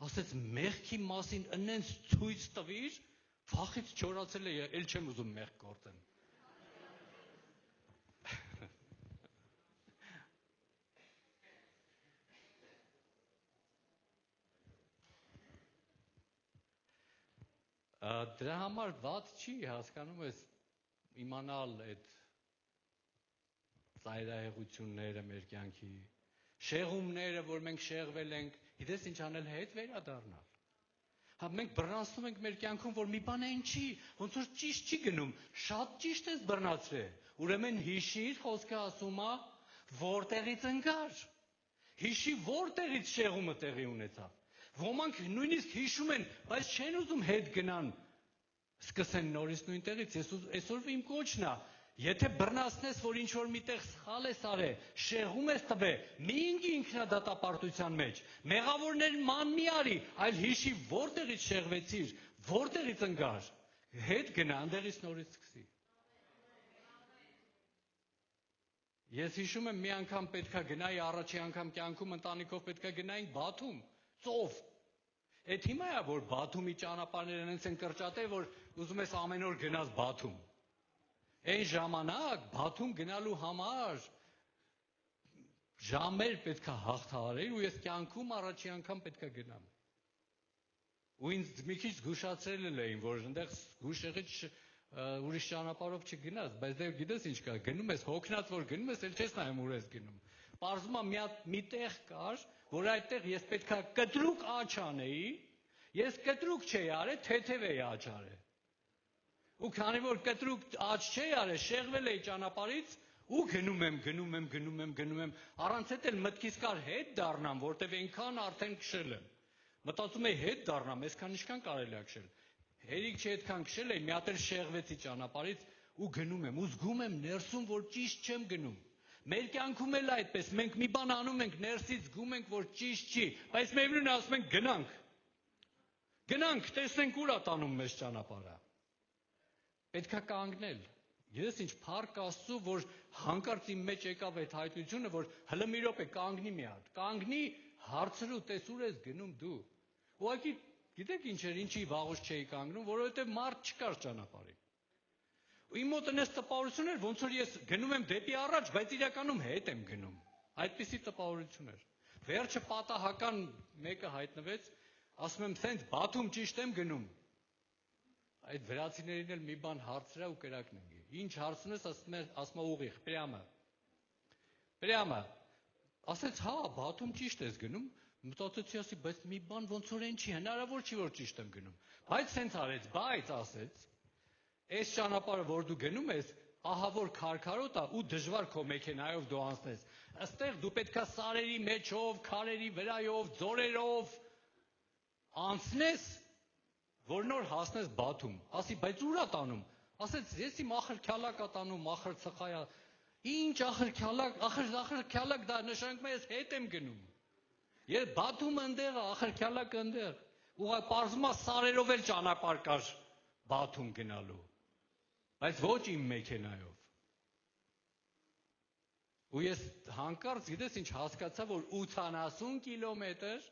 Ասեց մեղքի մասին ընենց ցույց տվիր, վախից չորացել է, էլ չեմ ուզում մեղք գործեմ։ Դրա համար ված չի, հասկանում ես, իմանալ այդ ծայրահեղությունները մեր կյանքի, շեղումները, որ մենք շեղվել ենք, գիտես ինչ անել հետ վերադառնալ։ Հա մենք բռնացնում ենք մեր կյանքում, որ մի բան այն չի, ոնց որ ճիշտ չի գնում, շատ ճիշտ ես բռնացրել։ Ուրեմն հիշիր, խոսքը ասում է, որտեղից ընկար։ Հիշի, որտեղից շեղումը տեղի ունեցավ։ Ոմանք նույնիսկ հիշում են, բայց չեն ուզում հետ գնան, սկսեն նորից նույն տեղից։ Այսօր իմ կոչն է, եթե բռնացնես, որ ինչ որ միտեղ սխալ ես արել, շեղում ես տվել, մի ինքի ինքնադատապարտության մեջ, մեղավորներ ման մի արի, այլ հիշի որտեղից շեղվեցիր, որտեղից ընկար, հետ գնա, այնտեղից նորից սկսի։ Ես հիշում եմ մի անգամ պետքա գնայի, առաջի անգամ կյանքում ընտանիքով պետքա գնայինք Բաթում, ծով։ Այդ հիմա է, որ Բաթումի ճանապարհներն այնց են կրճատել, որ ուզում ես ամեն օր գնաս Բաթում։ Այն ժամանակ Բաթում գնալու համար ժամեր պետքա հաղթահարեի ու ես կյանքում առաջի անգամ պետքա գնամ։ Ու ինձ մի քիչ զգուշացրել էին, որ այնտեղ զգուշեղից ուրիշ ճանապարհով չգնաս, բայց դե գիտես ինչ կա, գնում ես հոգնած որ գնում ես, էլ չես նայում ուր ես գնում։ Պարզվում է մի տեղ կար, որ այդտեղ ես պետքա կտրուկ աճ անեի, ես կտրուկ չէի արել, թեթև էի աճ արել։ Ու քանի որ կտրուկ աճ չէի արել, շեղվել էի ճանապարհից ու գնում եմ, առանց այդ էլ մտքիս կար հետ դառնամ, որտեվ այնքան արդեն քշել եմ։ Մտածում էի հետ դառնամ, այսքան ինչքան կարելի է քշել։ Հերիք չի այդքան քշել էի, մի հատ էլ շեղվեցի ճանապարհից ու գնում եմ, ու զգում եմ ներսում, որ ճիշտ չեմ գնում։ Մեր կյանքում էլ այդպես, մենք մի բան անում ենք, ներսից զգում ենք, որ ճիշտ չի, բայց միևնույն է ասում ենք գնանք, տեսնենք ուր է տանում մեզ ճանապարհը։ Պետքա կանգնել։ Ես ինչ փառք Աստծո, որ հանկարծ իմ մեջ եկավ այդ հայտությունը, որ հլը մի րոպե կանգնի մի հատ, կանգնի, հարցրու, տես ուր ես գնում դու։ Ուղղակի գիտեք ինչ էր, ինչի վաղուց չէի կանգնում, որովհետև մարդ չկար ճանապարհին։ Ու իմ մոտ այնպես տպավորություն էր, ոնց որ ես գնում եմ դեպի առաջ, բայց իրականում հետ եմ գնում։ Այդպիսի տպավորություն էր։ Վերջը պատահական մեկը հայտնվեց, ասում եմ, «Սենց Բաթում ճիշտ եմ գնում»։ Այդ վրացիներին էլ մի բան հարցրա ու կրակն ընկի։ Ինչ հարցնես, ասում է ուղիղ, Պրյամը։ Ասեց, հա, Բաթում ճիշտ ես գնում։ Մտածեցի, ասի, բայց մի բան ոնց որ այն չի, հնարավոր չի որ ճիշտ եմ գնում։ Բայց սենց արեց, բայց ասեց, այս ճանապարհը որ դու գնում ես, ահա որ քարքարոտ է ու դժվար քո մեքենայով դու անցնես։ Այստեղ դու պետքա սարերի մեջով, քարերի վրայով, ձորերով անցնես, որ նոր հասնես Բաթում։ Ասի, բայց ուր է տանում։ Ասեց, ես իմ ախր քյալակա տանում, ախր ծխայա։ Ինչ ախր քյալակ դա նշանակում է ես հետ եմ գնում։ Ես Բաթում ընդեղ, ախր քյալակը ընդեղ։ Ուղղակի պարզվում է սարերով էլ ճանապարհ կար Բաթում գնալու։ Բայց ոչ իմ մեքենայով։ Ու ես հանկարծ գիտես ինչ հասկացա, որ 80 կիլոմետր,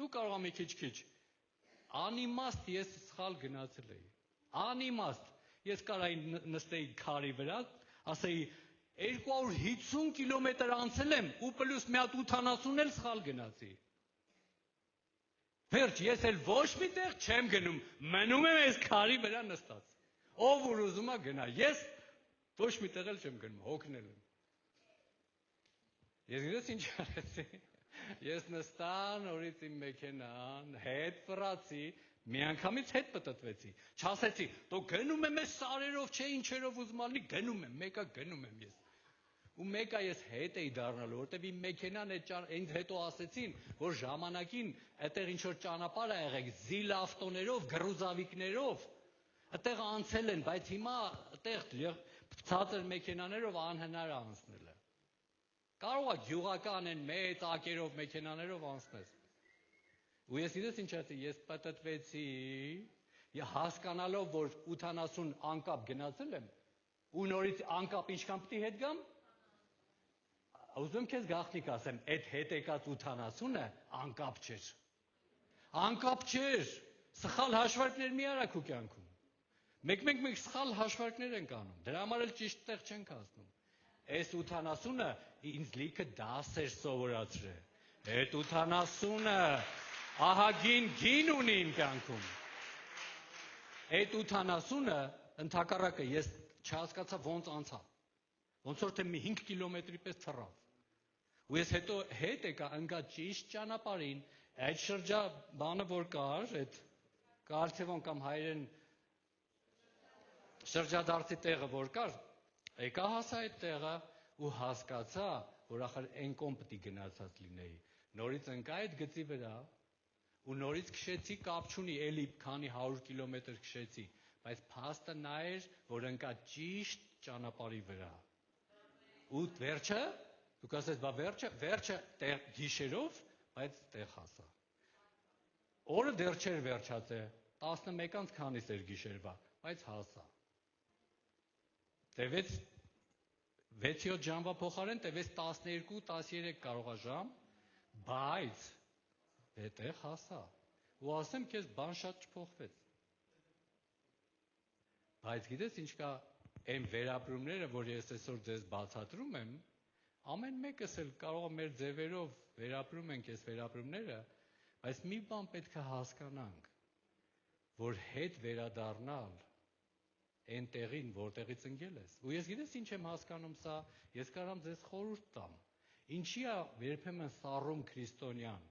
նու կարող եմ մի քիչ, անիմաստ ես սխալ գնացել էի։ Անիմաստ։ Ես կարայի նստեի քարի վրա, ասեի 250 կիլոմետր անցել եմ ու պլյուս մի հատ 80 էլ սխալ գնացի։ Վերջ, ես էլ ոչ միտեղ չեմ գնում, մնում եմ այս քարի վրա նստած։ Ով որ ուզում է գնա, ես ոչ միտեղ էլ չեմ գնում, հոգնել եմ։ Ես գիտես ինչ արեցի։ Ես նստա նորից իմ մեքենան, հետ ֆրացի, միանգամից հետ պտտվեցի։ Չասեցի, դու գնում եմ այս սարերով, չէ ինչերով ուզում ալի, գնում եմ, մեկը գնում եմ ես։ Ու մեկը ես հետ էի դառնալու, որտեվ իմ մեքենան ինձ հետո ասեցին, որ ժամանակին այդտեղ ինչ որ ճանապարհ ա եղել, զիլ ավտոներով, գրուզավիկներով, այդտեղ անցել են, բայց հիմա այդտեղ ցածր մեքենաներով անհնար է անցնելը։ Կարող է գյուղական են մեծ ակերով մեքենաներով անցնես։ Ու ես գիտես ինչ ասեցի, ես պատտվեցի, հասկանալով, որ 80 անկապ գնացել եմ, ու նորից անկապ ինչքան պիտի հետ գամ։ Ուզում եմ քեզ գաղտնիք ասեմ, այդ հետ եկած 80-ը անկապ չէր։ Անկապ չէր։ Սխալ հաշվարկներ մի արա քո կյանքում։ Մեկ սխալ հաշվարկներ ենք անում։ Դրա համար էլ ճիշտ տեղ չենք հասնում։ Այս 80-ը ինձ լիքը դաս էր սովորացրել։ Այդ 80-ը ահագին գին ունի իմ կյանքում։ Այդ 80-ը ընդհակառակը ես չհասկացա ոնց անցա։ Ոնց որ թե մի 5 կիլոմետրի պես թռավ։ Ու ես հետո հետ եկա ընկա ճիշտ ճանապարհին, այդ շրջաբանը որ կար, այդ Կարթևոն կամ հայերեն շրջադարձի տեղը որ կար, եկա հասա այդ տեղը ու հասկացա, որ ախր այն կողմ պիտի գնացած լինեի։ Նորից ընկա այդ գծի վրա ու նորից քշեցի, կապ չունի, էլի քանի 100 կիլոմետր քշեցի, բայց փաստը նա էր, որ ընկա ճիշտ ճանապարհի վրա։ Ու վերջը, դուք ասես, բա վերջը գիշերով, բայց տեղ հասա։ Օրը դեռ չէր վերջացել, 11-ից քանիս էր գիշերվա, բայց հասա։ Տևեց 6-7 ժամվա փոխարեն տևեց 12-13 կարողա ժամ, բայց այդտեղ հասա։ Ու ասեմ քեզ բան շատ չփոխվեց։ Բայց գիտես ինչ կա, այն վերապրումները, որ ես այսօր ձեզ բացատրում եմ, ամեն մեկս էլ կարող է մեր ձևերով վերապրում ենք այս վերապրումները, բայց մի բան պետք է հասկանանք, որ հետ վերադառնալ այն տեղին, որտեղից ընկել ես։ Ու ես գիտես ինչ եմ հասկանում սա, ես կարամ ձեզ խորհուրդ տամ։ Ինչի է երբեմն սառում քրիստոնյան,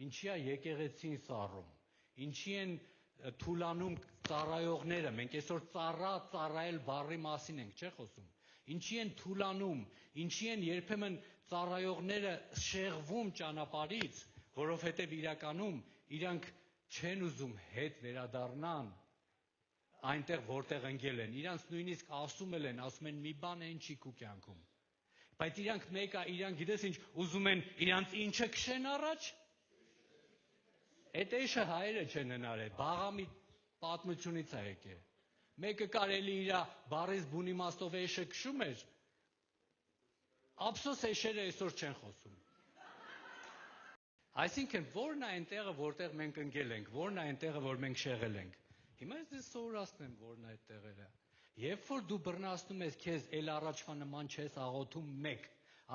ինչի է եկեղեցին սառում, ինչի են թուլանում ծառայողները, մենք այսօր ծառայել բառի մասին ենք, չէ՞ խոսում։ Ինչի են թուլանում, ինչի են երբեմն ծառայողները շեղվում ճանապարհից, որովհետև իրականում իրանք չեն ուզում հետ վերադառնան այնտեղ, որտեղ ընկել են։ Իրանց նույնիսկ ասում են մի բան են չի քու կյանքում։ Բայց իրանք գիտես ինչ, ուզում են իրանց ինչը քշեն առաջ։ Այդ էշը հայերը չեն հնարել, բաղամի պատմությունից է եկել։ Մեկը կարելի իր բարես բուն իմաստով էշը քշում էր, ափսոս էշերը այսօր չեն խոսում։ Այսինքն, ո՞րն է այն տեղը, որտեղ մենք ընկել ենք, ո՞րն է այն տեղը, որ մենք շեղել ենք։ Հիմա ես ձեզ սովորացնեմ, ո՞րն է այդ տեղերը։ Երբ որ դու բռնացնում ես քեզ, էլ առաջվա նման չես աղոթում 1,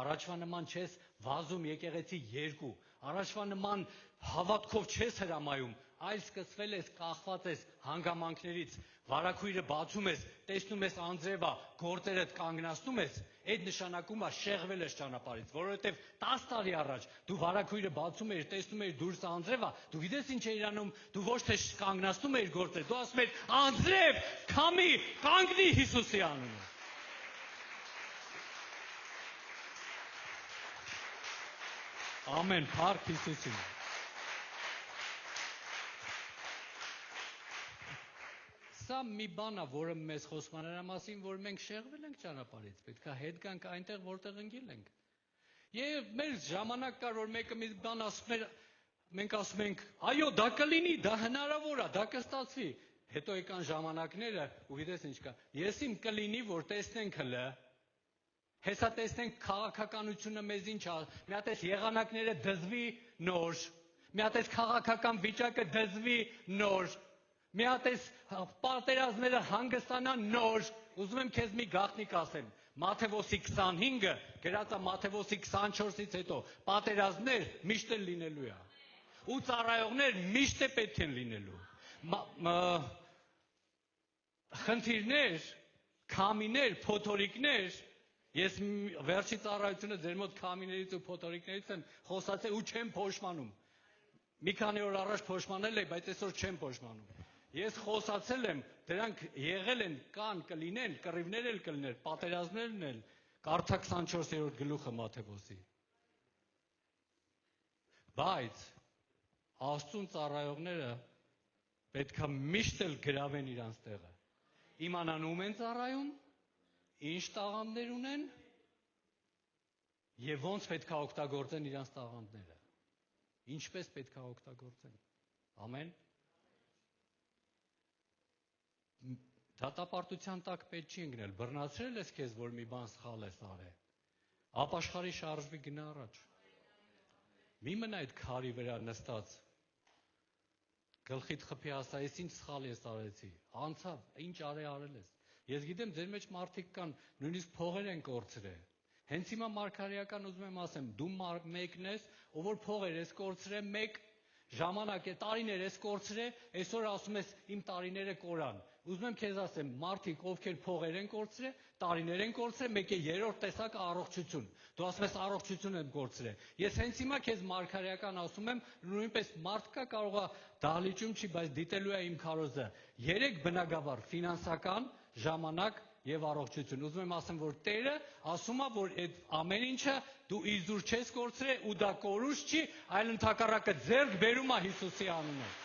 առաջվա նման չես վազում եկեղեցի 2, առաջվա նման հավատքով չես հրամայում, այլ սկսվել ես, կախված ես հանգամանքներից, վարագույրը բացում ես, տեսնում ես անձրևա, գործերդ կանգնացնում ես, այդ նշանակում է շեղվել ես ճանապարհից, որովհետև 10 տարի առաջ դու վարագույրը բացում ես, տեսնում ես դուրս անձրևա, դու գիտես ինչ է իրանում, դու ոչ թե կանգնացնում ես գործեր, դու ասում ես անձրև, քամի, կանգնի Հիսուսի անունով։ Ամեն, փառք Հիսուսին։ Սա մի բան է, որը մեզ խոսում է նրա մասին, որ մենք շեղվել ենք ճանապարհից, պետք է հետ գանք այնտեղ, որտեղ ընկել ենք։ Եվ մեր ժամանակ կար, որ մեկը մի բան ասում էր, մենք ասում ենք, այո, դա կլինի, դա հնարավոր է, դա կստացվի։ Հետո եկան ժամանակները, ու գիտես ինչ կա, ես իմ կլինի, որ տեսնենք հլը, հեսա տեսնենք քաղաքականությունը մեզ ինչ է, մի հատ էս եղանակները դզվի նոր, մի հատ էս քաղաքական վիճակը դզվի նոր, մի հատ էս պատերազմները հանգստանան նոր, ուզում եմ քեզ մի գաղտնիք ասեմ, Մատթեոսի 25-ը, գրած է Մատթեոսի 24-ից հետո, պատերազմներ միշտ էլ լինելու է։ ու ծառայողներ միշտ է պետք են լինելու։ Խնդիրներ, քամիներ, փոթորիկներ, ես վերջի ծառայությունը ձեր մոտ քամիներից ու փոթորիկներից եմ խոսացել ու չեմ փոշմանում։ Մի քանի օր առաջ փոշմանել եմ, բայց այսօր չեմ փոշմանում։ Ես խոսացել եմ, դրանք եղել են, կան, կլինեն, կռիվներ էլ կլիներ, պատերազմներն էլ, կարդա 24-րդ գլուխը Մատթեոսի։ Բայց Աստծուն ծառայողները պետք է միշտ էլ գրավեն իրանց տեղը։ Իմանան ում են ծառայում, ինչ տաղանդներ ունեն եւ ոնց պետք է օգտագործեն իրանց տաղանդները։ Ինչպես պետք է օգտագործեն։ Ամեն։ Դատապարտության տակ պետք չի ընկնել, բռնացրել ես քեզ, որ մի բան սխալ ես արել։ Ապաշխարի շարժվի գնա առաջ։ Մի մնա այդ քարի վրա նստած։ Գլխիդ խփի ասա, ես ինչ սխալ ես արեցի։ Անցավ, ինչ արել ես։ Ես գիտեմ, ձեր մեջ մարդիկ կան, նույնիսկ փողեր են կորցրել։ Հենց հիմա մարգարեական ուզում եմ ասեմ, դու մեկն ես, ով որ փողեր ես կորցրել, մեկ ժամանակ է, տարիներ ես կորցրել, այսօր ասում ես իմ տարիները կորան։ Ուզում եմ քեզ ասեմ, մարդիկ, ովքեր փողեր են կորցրել, տարիներ են կորցրել, մեկը երրորդ տեսակը առողջություն։ Դու ասում ես առողջություն եմ կորցրել։ Ես հենց հիմա քեզ մարգարեական ասում եմ, նույնպես մարդկա կարող է դահլիճում չի, բայց դիտելու է իմ քարոզը։ 3 բնագավառ՝ ֆինանսական, ժամանակ եւ առողջություն։ Ուզում եմ ասեմ, որ Տերը ասում է, որ այդ ամեն ինչը դու իզուր չես կորցրել ու դա կորուս չի, այլ ընդհակառակը ձեռք բերում է Հիսուսի անունով։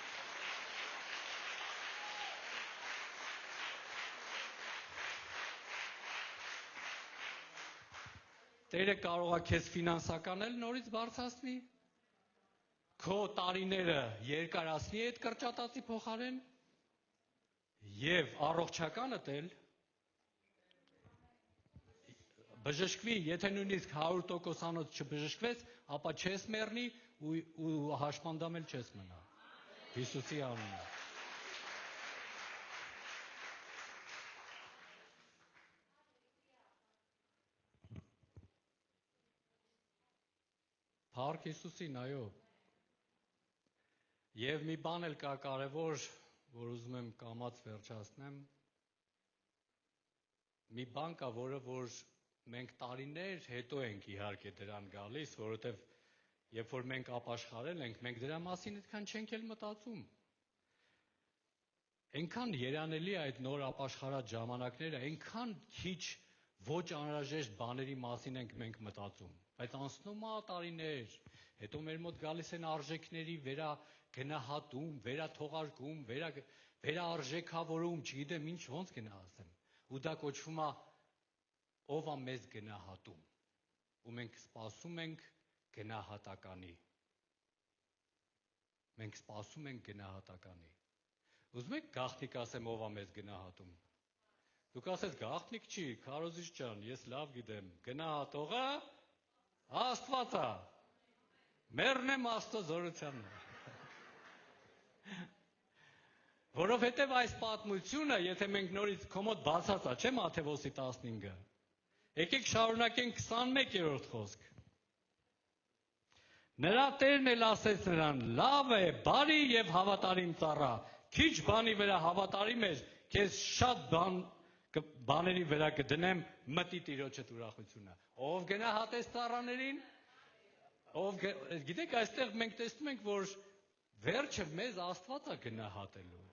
Տերը կարող է քեզ ֆինանսական էլ նորից բարձրացնի, քո տարիները երկարացնի այդ կրճատածի փոխարեն եւ առողջականդ էլ բժշկվի, եթե նույնիսկ 100%-անոց չբժշկվես, ապա չես մեռնի ու հաշմանդամ էլ չես մնա։ Հիսուսի անունով։ Փառք Հիսուսին, այո։ Եվ մի բան էլ կա կարևոր, որ ուզում եմ կամաց վերջացնեմ։ Մի բան կա, որը որ մենք տարիներ հետո ենք իհարկե դրան գալիս, որովհետև երբ որ մենք ապաշխարել ենք, մենք դրա մասին այդքան չենք էլ մտածում։ Այնքան երանելի է այդ նոր ապաշխարած ժամանակները, այնքան քիչ ոչ անհրաժեշտ բաների մասին ենք մենք մտածում։ Բայց անցնում է տարիներ, հետո մեր մոտ գալիս են արժեքների վերագնահատում, վերաթողարկում, վերարժեքավորում, չգիտեմ ինչ ոնց գնահատեմ։ Ու դա կոչվում է ով է մեզ գնահատում։ Ու մենք սպասում ենք գնահատականի։ Մենք սպասում ենք գնահատականի։ Ուզում եք գաղտնիք ասեմ ով է մեզ գնահատում։ Դուք ասես գաղտնիք չի, քարոզիչ ջան, ես լավ գիտեմ, գնահատողը Աստված է։ Մեռնեմ Աստծո զորությանն։ Որովհետև այս պատմությունը, եթե մենք նորից կոմոդ բացած է, չէ՞ Մատթեոսի 15-ը։ Եկեք շարունակենք 21-րդ խոսք։ Նրա Տերն էլ ասեց նրան. լավ է, բարի եւ հավատարիմ ծառա, քիչ բանի վրա հավատարիմ ես, քեզ շատ բաների վրա կդնեմ, մտի Տիրոջդ ուրախությունը։ Ով գնահատեց ծառաներին։ Գիտեք, այստեղ մենք տեսնում ենք, որ վերջը մեզ Աստված է գնահատելու։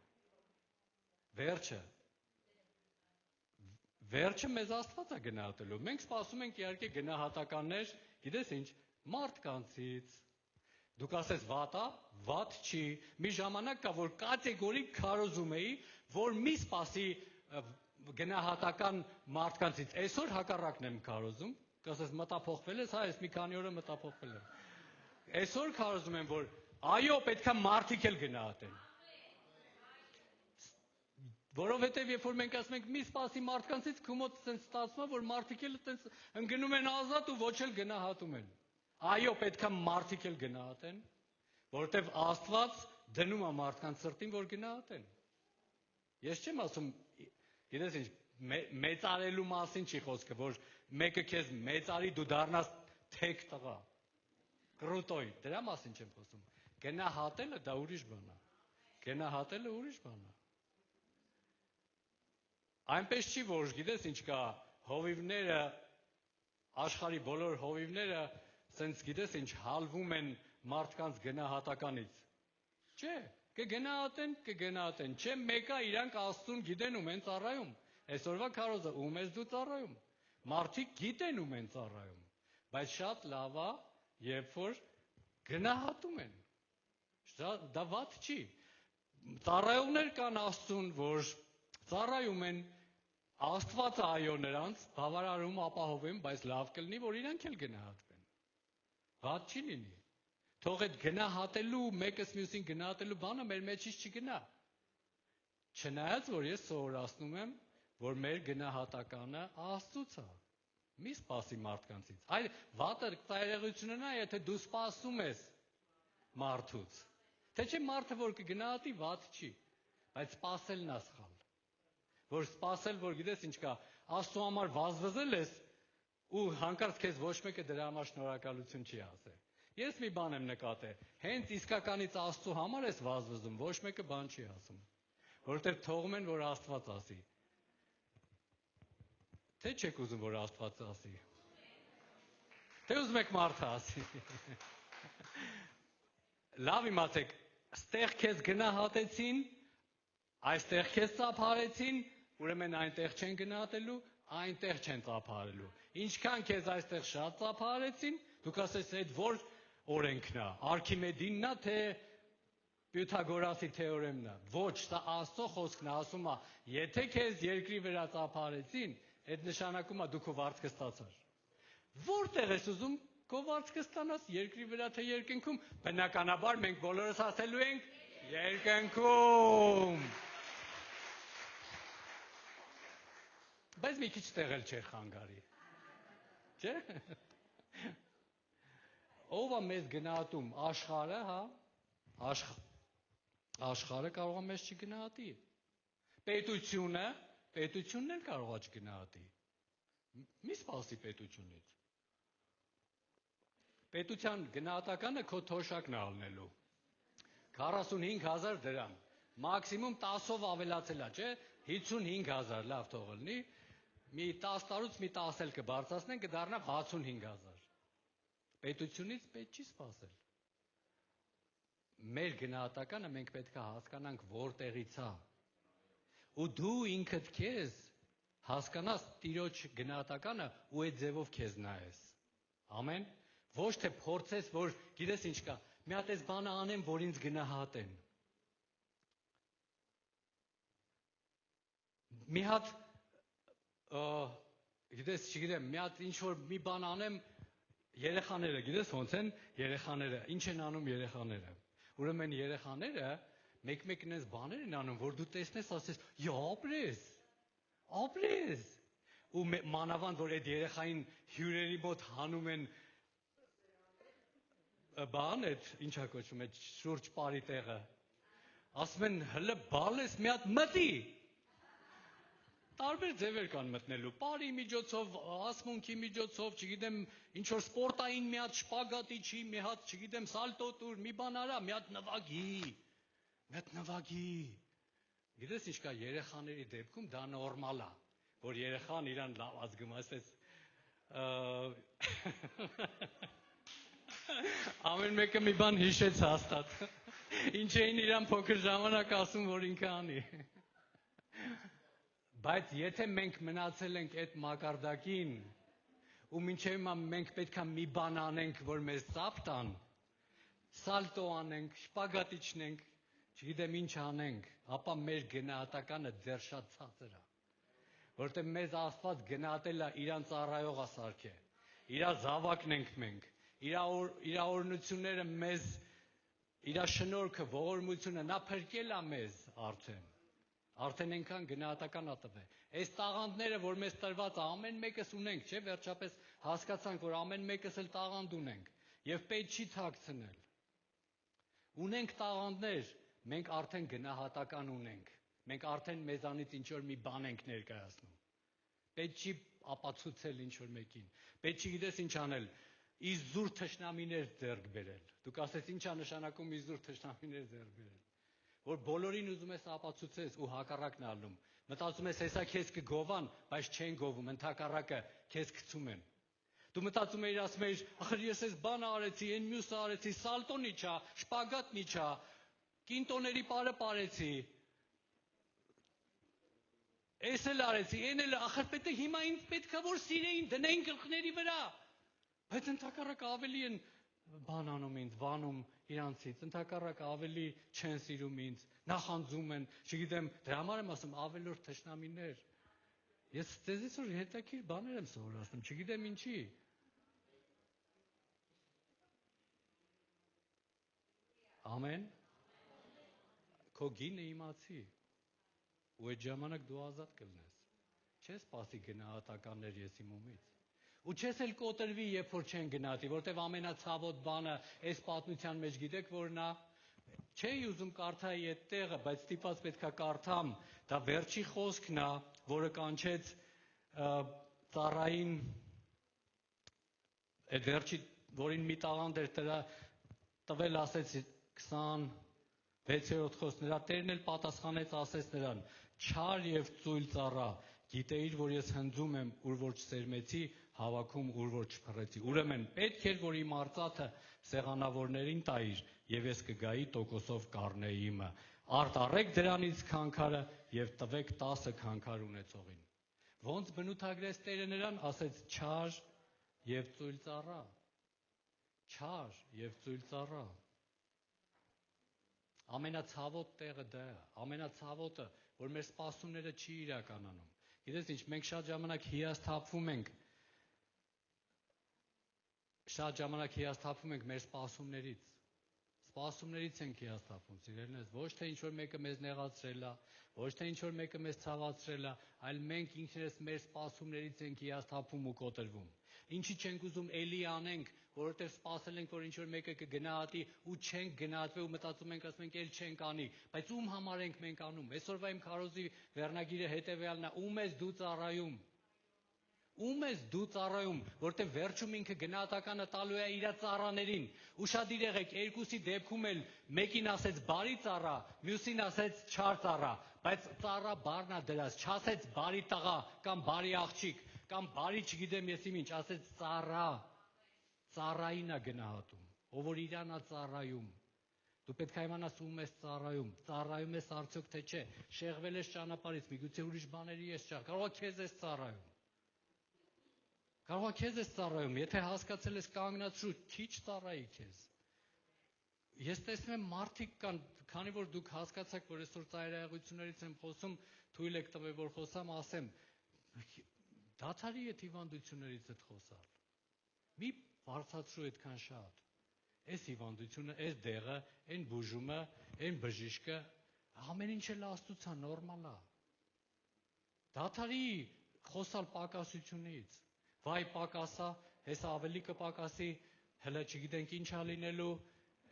Վերջը մեզ Աստված է գնահատելու։ Մենք սպասում ենք իհարկե գնահատականներ, գիտես ինչ, մարդկանցից։ Դուք ասես վատ է, վատ չի։ Մի ժամանակ կա, որ կատեգորիկ քարոզում էի, որ մի սպասի գնահատական մարդկանցից։ Այսօր հակառակն եմ քարոզում, կասես մտափոխվել ես, հա, ես մի քանի օր մտափոխվել եմ։ Այսօր քարոզում եմ, որ այո, պետքա մարդիկ էլ գնահատեն։ Որովհետև երբ որ մենք ասում ենք մի սպասի մարդկանցից, քումոտ ցենց ստացվում է, որ մարդիկ էլ ցենց ընկնում են ազատ ու ոչ էլ գնահատում են։ Այո, պետքա մարդիկ էլ գնահատեն, որովհետև Աստված դնում է մարդկանց սրտին, որ գնահատեն։ Ես չեմ ասում, գիտես ինչ, մեծարելու մասին չի խոսքը, որ մեկը քեզ մեծարի, դու դառնաս թեք տղա։ Կրուտոյ, դրա մասին չեմ խոսում։ Գնահատելը դա ուրիշ բան է։ Գնահատելը ուրիշ բան է։ Այնպես չի, որ գիտես ինչ կա, հովիվները, աշխարհի բոլոր հովիվները, սենց գիտես ինչ հալվում են մարդկանց գնահատականից։ Չէ, կգնահատեն, չէ, մեկը իրանք Աստծուն գիտեն ում են ծառայում։ Այսօրվա քարոզը ում ես դու ծառայում։ Մարդիկ գիտեն ում են ծառայում, բայց շատ լավ է, երբ որ գնահատում են։ Դա վատ չի։ Ծառայողներ կան Աստծուն, որ ծառայում են, Աստված այո նրանց բավարարում ապահովեն, բայց լավ կլինի, որ իրանք էլ գնահատվեն։ Վատ չի լինի։ Թող այդ գնահատելու, մեկս մյուսին գնահատելու բանը մեր մեջից չգնա։ Չնայած, որ ես սովորացնում եմ, որ մեր գնահատականը Աստծուց է։ Մի սպասի մարդկանցից։ Այլ վատը ծայրեղությունն է, եթե դու սպասում ես մարդուց։ Թե չէ մարդը, որ կգնահատի, վատ չի, բայց սպասելն է սխալ։ Որ սպասել, որ գիտես ինչ կա, Աստծու համար վազվզել ես ու հանկարծ քեզ ոչ մեկը դրա համար շնորհակալություն չի ասել։ Ես մի բան եմ նկատել, հենց իսկականից Աստծու համար ես վազվզում, ոչ մեկը բան չի ասում, որովհետև թողում են, որ Աստված ասի։ Թե չեք ուզում, որ Աստված ասի։ Թե ուզում եք մարդը ասի։ Լավ իմացեք, ստեղ քեզ գնահատեցին, այստեղ քեզ ծափարեցին, ուրեմն այնտեղ չեն գնահատելու, այնտեղ չեն ծափարելու։ Ինչքան քեզ այստեղ շատ ծափարեցին, դուք ասես այդ որ օրենքն է, Արքիմեդինն է, թե Պյութագորասի թեորեմն է։ Ոչ, սա Աստծո խոսքն է, ասում է, եթե քեզ երկրի վրա ծափարեցին, այդ նշանակում է դու քո վարձքը ստացար։ Որտեղ ես ուզում քո վարձքը ստանաս, երկրի վրա թե երկնքում։ Բնականաբար մենք բոլորս ասելու ենք երկնքում։ Բայց մի քիչ տեղել չէր խանգարի։ Չէ՞։ Ով է մեզ գնահատում, աշխարհը, հա։ Աշխարհը կարող է մեզ չգնահատի։ Պետությունն էլ կարող է չգնահատի։ Մի սպասի պետությունից։ Պետության գնահատականը քո թոշակն է ալնելու։ 45,000 դրամ։ Մաքսիմում 10-ով ավելացել է, չէ՞։ 55,000, լավ թող լինի։ Մի 10 տարուց մի 10 էլ կբարձրացնեն, կդառնա 65,000։ Պետությունից պետք չի սպասել։ Մեր գնահատականը մենք պետք է հասկանանք որտեղից է։ Ու դու ինքդ քեզ հասկանաս Տիրոջ գնահատականը ու այդ ձևով քեզ նայես։ Ամեն։ Ոչ թե փորձես, որ գիտես ինչ կա, մի հատ այս բանը անեմ, որ ինձ գնահատեն։ Մի հատ գիտես, չգիտեմ, մի հատ ինչ որ մի բան անեմ, երեխաները, գիտես ոնց են երեխաները, ինչ են անում երեխաները։ Ուրեմն երեխաները մեկ-մեկն այս բաներ են անում, որ դու տեսնես, ասես, ապրես։ Ու մանավանդ որ այդ երեխային հյուրերի մոտ հանում են բան, այդ ինչա կոչվում, այդ շուրջ բարի տեղը։ Ասում են, հələ բալես մի հատ մտի։ Տարբեր ձևեր կան մտնելու, բարի միջոցով, ասմունքի միջոցով, չգիտեմ, ինչ որ սպորտային մի հատ շպագատի չի, մի հատ, չգիտեմ, սալտո տուր, մի բան արա, մի հատ նվագի։ Գիտես ինչ կա, երեխաների դեպքում դա նորմալ է, որ երեխան իրան լավ ազգում, այսպես ամեն մեկը մի բան հիշեց հաստատ։ Ինչ էին իրան փոքր ժամանակ ասում, որ ինքը անի։ Բայց եթե մենք մնացել ենք այդ մակարդակին, ու մինչև հիմա մենք պետք է մի բան անենք, որ մեզ ծափ տան, սալտո անենք, շպագատի չնենք, չգիտեմ ինչ անենք, ապա մեր գնահատականը դեռ շատ ցածր է։ Որտեղ մեզ Աստված գնահատել է իրան ծառայողա սարքե։ Իրա զավակն ենք մենք։ Իր օրհնությունները մեզ, իր շնորհքը, ողորմությունը նա փրկել է մեզ արդեն այնքան գնահատական ա տվել։ Այս տաղանդները, որ մեզ տրված է, ամեն մեկս ունենք, չէ՞, վերջապես հասկացանք, որ ամեն մեկս էլ տաղանդ ունենք, եւ պետք չի թաքցնել։ Ունենք տաղանդներ, մենք արդեն գնահատական ունենք։ Մենք արդեն մեզանից ինչ որ մի բան ենք ներկայացնում։ Պետք չի ապացուցել ինչ որ մեկին։ Պետք չի գիտես ինչ անել։ իզուր թշնամիներ ձեռք բերել։ Դուք ասեք ինչա նշանակում իզուր թշնամիներ ձեռք բերել։ Որ բոլորին ուզում ես ապացուցես ու հակառակն ալնում։ Մտածում ես հեսա քեզ կգովան, բայց չեն գովում, ընդհակառակը քեզ գցում են։ Դու մտածում ես ասում ես, ախր ես այս բանը արեցի, այն մյուսը արեցի, սալտոնի չա, շպագատնի չա, կինտոների պարը parեցի։ Ես էլ արեցի, այն էլ ախր պետք է հիմա ինձ պետքա որ սիրեին, դնեին գլխների վրա։ Բայց ընդհակառակը ավելի են բան անում ինձ, վանում իրանցից, ընդհակառակը ավելի չեն սիրում ինձ, նախանձում են, չգիտեմ, դրա համար եմ ասում ավելորդ թշնամիներ։ Ես ձեզից որ հետաքրքիր բաներ եմ սովորացնում, չգիտեմ ինչի։ Ամեն։ Քո գինը իմացի։ Ու այդ ժամանակ դու ազատ կլինես։ Չես սպասի գնահատականներ ես իմումից։ Ու չես էլ կոտրվի, երբ որ չեն գնահատի, որտեվ ամենացավոտ բանը այս պատմության մեջ գիտեք որն է։ Չէի ուզում կարդայի այդ տեղը, բայց ստիպված պետքա կարդամ, դա վերջի խոսքն է, որը կանչեց ծառային այդ վերջի, որին մի տաղանդ էր տվել, ասեց 26-րդ խոսք, նրա տերն էլ պատասխանեց, ասեց նրան. «Չար եւ ծույլ ծառա, գիտեիր, որ ես հնձում եմ, ուր որ չսերմեցի, հավաքում, ուր որ չփռեցի։ Ուրեմն պետք էր, որ իմ արծաթը սեղանավորներին տայիր, եւ ես կգայի տոկոսով կառնեի իմը։ Արտառեք դրանից քանքարը եւ տվեք 10 քանքար ունեցողին»։ Ոնց բնութագրեց Տերը նրան, ասեց չար եւ ծույլ ծառա։ Չար եւ ծույլ ծառա։ Ամենացավոտ տեղը դա է, ամենացավոտը, որ մեր սպասումները չի իրականանում։ Գիտես ինչ, մենք շատ ժամանակ հիասթափվում ենք մեր սպասումներից։ Սպասումներից ենք հիասթափվում, սիրելիներս, ոչ թե ինչ-որ մեկը մեզ նեղացրել է, ոչ թե ինչ-որ մեկը մեզ ցավացրել է, այլ մենք ինքներս մեր սպասումներից ենք հիասթափվում ու կոտրվում։ Ինչի չենք ուզում էլի անենք, որովհետև սպասել ենք, որ ինչ-որ մեկը կգնահատի ու չենք գնահատվել ու մտածում ենք, ասում ենք, էլ չենք անի, բայց ում համար ենք մենք անում։ Այսօրվա իմ քարոզի վերնագիրը հետևյալն է. ում ես դու ծառայում։ Ում ես դու ծառայում, որտեղ վերջում ինքը գնահատականը տալու է իր ծառաներին։ Ուշադիր եղեք, երկուսի դեպքում էլ մեկին ասեց բարի ծառա, մյուսին ասեց չար ծառա, բայց ծառա բառն է դրած, չասեց բարի տղա կամ բարի աղջիկ կամ բարի չգիտեմ ես ինչ, ասեց ծառա։ Ծառային է գնահատում, ով որ իրան է ծառայում։ Դու պետք է իմանաս ում ես ծառայում, ծառայում ես արդյոք թե չէ, շեղվել ես ճանապարհից, միգուցե ուրիշ բաների ես ճար, կարող է քեզ ես ծառայում։ Կարող է քեզ ես ծառայում, եթե հասկացել ես կանգնացրու, քիչ ծառայի քեզ։ Ես տեսնում եմ մարդիկ կան, քանի որ դուք հասկացաք, որ այսօր ծայրահեղություններից եմ խոսում, թույլ եք տվել, որ խոսամ, ասեմ, դադարի այդ հիվանդություններից այդ խոսալ։ Մի բարձրացրու այդքան շատ։ Այս հիվանդությունը, այս դեղը, այն բուժումը, այն բժիշկը, ամեն ինչ էլ Աստծուց է, նորմալ է։ Դադարի խոսալ պակասությունից։ Վայ պակասա, հեսա ավելի կպակասի, հələ չգիտենք ինչ է լինելու,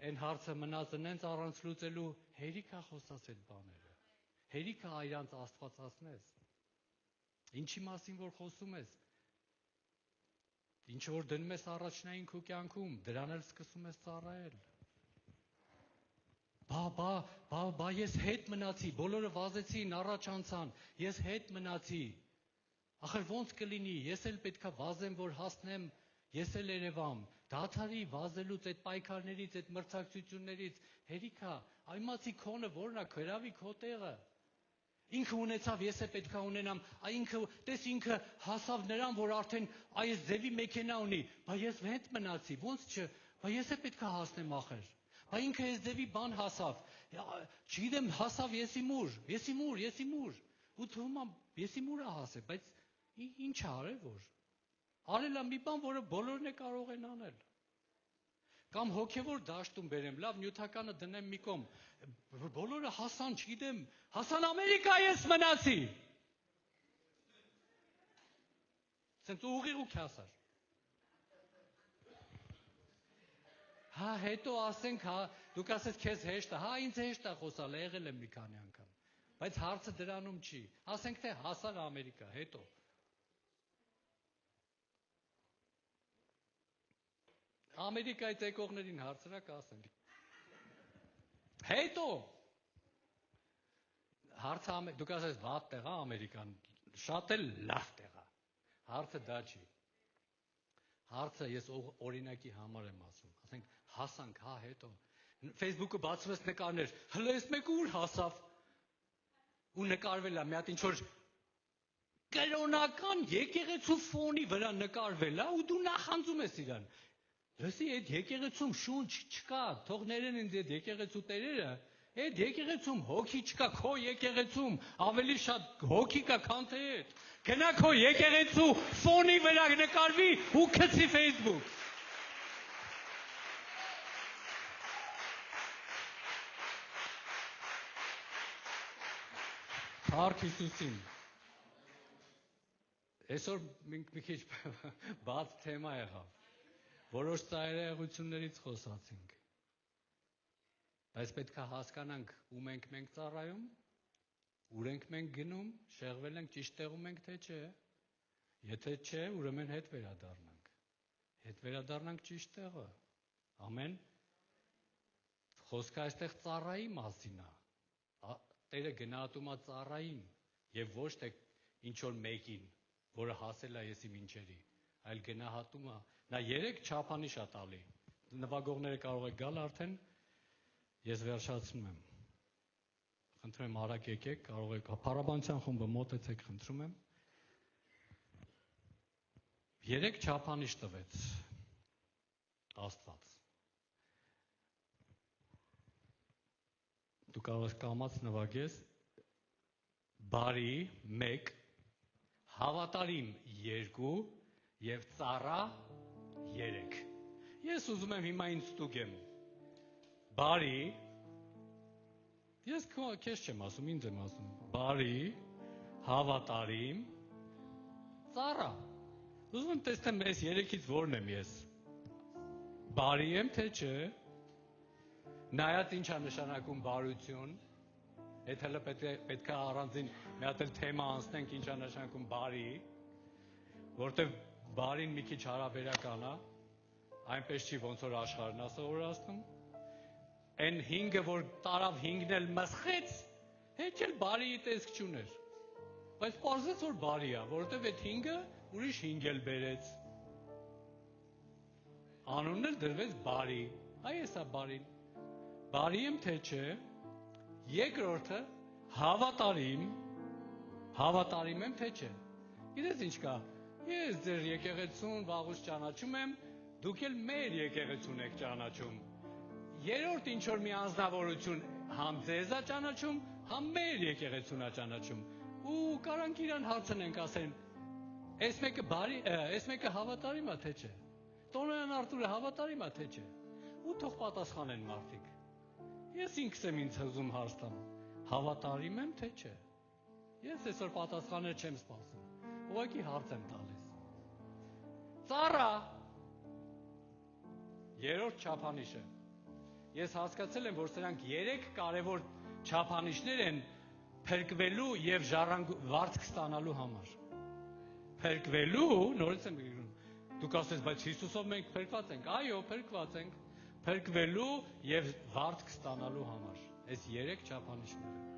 այն հարցը մնաց նենց առանց լուծելու, հերիք է խոսած այդ բաները։ Հերիք է իրանց աստվածացնես։ Ինչի մասին որ խոսում ես։ Ինչ որ դնում ես առաջնային քո կյանքում, դրան էլ սկսում ես ծառայել։ Բա ես հետ մնացի, բոլորը վազեցին, առաջ անցան, ես հետ մնացի։ Ախր ոնց կլինի, ես էլ պետքա վազեմ, որ հասնեմ, ես էլ երևամ։ Դադարի վազելուց, այդ պայքարներից, այդ մրցակցություններից, հերիքա, իմացի քոնը որն է, գրավի քո տեղը։ Ինքը ունեցավ, ես է պետքա ունենամ, ինքը հասավ նրան, որ արդեն այս ձևի մեքենա ունի, բա ես հետ մնացի, ոնց չէ, բա ես է պետքա հասնեմ ախր։ Բա ինքը այս ձևի բան հասավ, չգիտեմ, հասավ եսի մուր, ու թվում է եսի մուր է հասել, բայց ինչ է արել որ։ Արել է մի բան, որը բոլորն է կարող են անել։ Կամ հոգևոր դաշտում բերեմ, լավ նյութականը դնեմ մի կողմ, բոլորը հասան, չգիտեմ, հասան Ամերիկա ես մնացի։ Սենց ուղիղ ու քյասար։ Հա հետո ասենք, հա դուք ասես քեզ հեշտ է, հա ինձ հեշտ է խոսալ, եղել եմ մի քանի անգամ, բայց հարցը դրանում չի։ Ասենք թե հասար Ամերիկա, հետո։ Ամերիկայից եկողներին հարցրա կասենք։ Հետո հարցը դուք ասես վատ տեղ է Ամերիկան, շատ էլ լավ տեղ է։ Հարցը դա չի։ Հարցը ես օրինակի համար եմ ասում։ Ասենք հասանք, հա, հետո Facebook-ը բացում ես նկարներ, հələ այս մեկը ուր հասավ։ Ու նկարվել է մի հատ ինչ որ կրոնական եկեղեցու ֆոնի վրա նկարվել է ու դու նախանձում ես իրան։ Լսի, այդ եկեղեցում շունչ չկա, թող ներեն ինձ այդ եկեղեցու տերերը, այդ եկեղեցում հոգի չկա, քո եկեղեցում ավելի շատ հոգի կա, քան թե այդ։ Գնա քո եկեղեցու ֆոնի վրա նկարվի ու գցի Facebook։ Փառք Հիսուսին։ Այսօր մի քիչ բաց թեմա եղավ։ Որոշ ծայրահեղություններից խոսացինք։ Բայց պետք է հասկանանք ում ենք մենք ծառայում, ուր ենք մենք գնում, շեղվել ենք ճիշտ տեղում ենք թե չէ։ Եթե չէ, ուրեմն հետ վերադառնանք։ Հետ վերադառնանք ճիշտ տեղը։ Ամեն։ Խոսքը այստեղ ծառայի մասին է։ Տերը գնահատում է ծառային եւ ոչ թե ինչ որ մեկին, որը հասել է եսի մինչերի, այլ գնահատում է։ Նա 3 չափանիշ է տալի։ Նվագողները կարող եք գալ արդեն։ Ես վերջացնում եմ։ Խնդրում եմ արագ եկեք, կարող եք փառաբանության խումբը մոտեցեք, խնդրում եմ։ 3 չափանիշ տվեց Աստված։ Դու կարող ես կամած նվագես բարի 1, հավատարիմ 2 եւ ծառա 3։ Ես ուզում եմ հիմա ինձ ստուգեմ։ Բարի, ես քեզ չեմ ասում, ինձ եմ ասում։ Բարի, հավատարիմ, ծառա։ Ուզում եմ տեսնեմ այս 3-ից որն եմ ես։ Բարի եմ թե չէ։ Նայած ինչ է նշանակում բարություն։ Այդ հələ պետք է առանձին մի հատ էլ թեմա անցնենք ինչ է նշանակում բարի, որտեվ բարին մի քիչ հարաբերական է, այնպես չի ոնց որ աշխարհն է սովորացնում։ Այն 5-ը որ տարավ 5-ն էլ մսխեց, հետ էլ բարիի տեսք չուներ։ Բայց պարզեց որ բարի է, որովհետև այդ 5-ը ուրիշ 5 էլ բերեց։ Անունն էլ դրվեց բարի։ Այ էսա բարին։ Բարի եմ թե չէ։ Երկրորդը հավատարիմ եմ թե չէ։ Գիտես ինչ կա։ Ես ձեր եկեղեցուն վաղուց ճանաչում եմ, դուք էլ մեր եկեղեցուն եք ճանաչում։ Երրորդ ինչ որ մի անձնավորություն համ ձեզ է ճանաչում, համ մեր եկեղեցուն է ճանաչում։ Ու կարանք իրան հարցնենք, ասեն, այս մեկը հավատարիմ է թե չէ։ Տոնոյան Արտուրը հավատարիմ է թե չէ։ Ու թող պատասխանեն մարդիկ։ Ես ինքս եմ ինձ հզում հարց տամ։ Հավատարիմ եմ թե չէ։ Ես այսօր պատասխաներ չեմ սպասում։ Ուղղակի հարց եմ տալիս։ Ծառա։ Երրորդ չափանիշը։ Ես հասկացել եմ, որ սրանք 3 կարևոր չափանիշներ են փրկվելու եւ վարձք ստանալու համար։ Փրկվելու, նորից եմ գրում։ Դուք ասես, բայց Հիսուսով մենք փրկված ենք։ Այո, փրկված ենք։ Փրկվելու եւ վարձք ստանալու համար։ Այս 3 չափանիշները։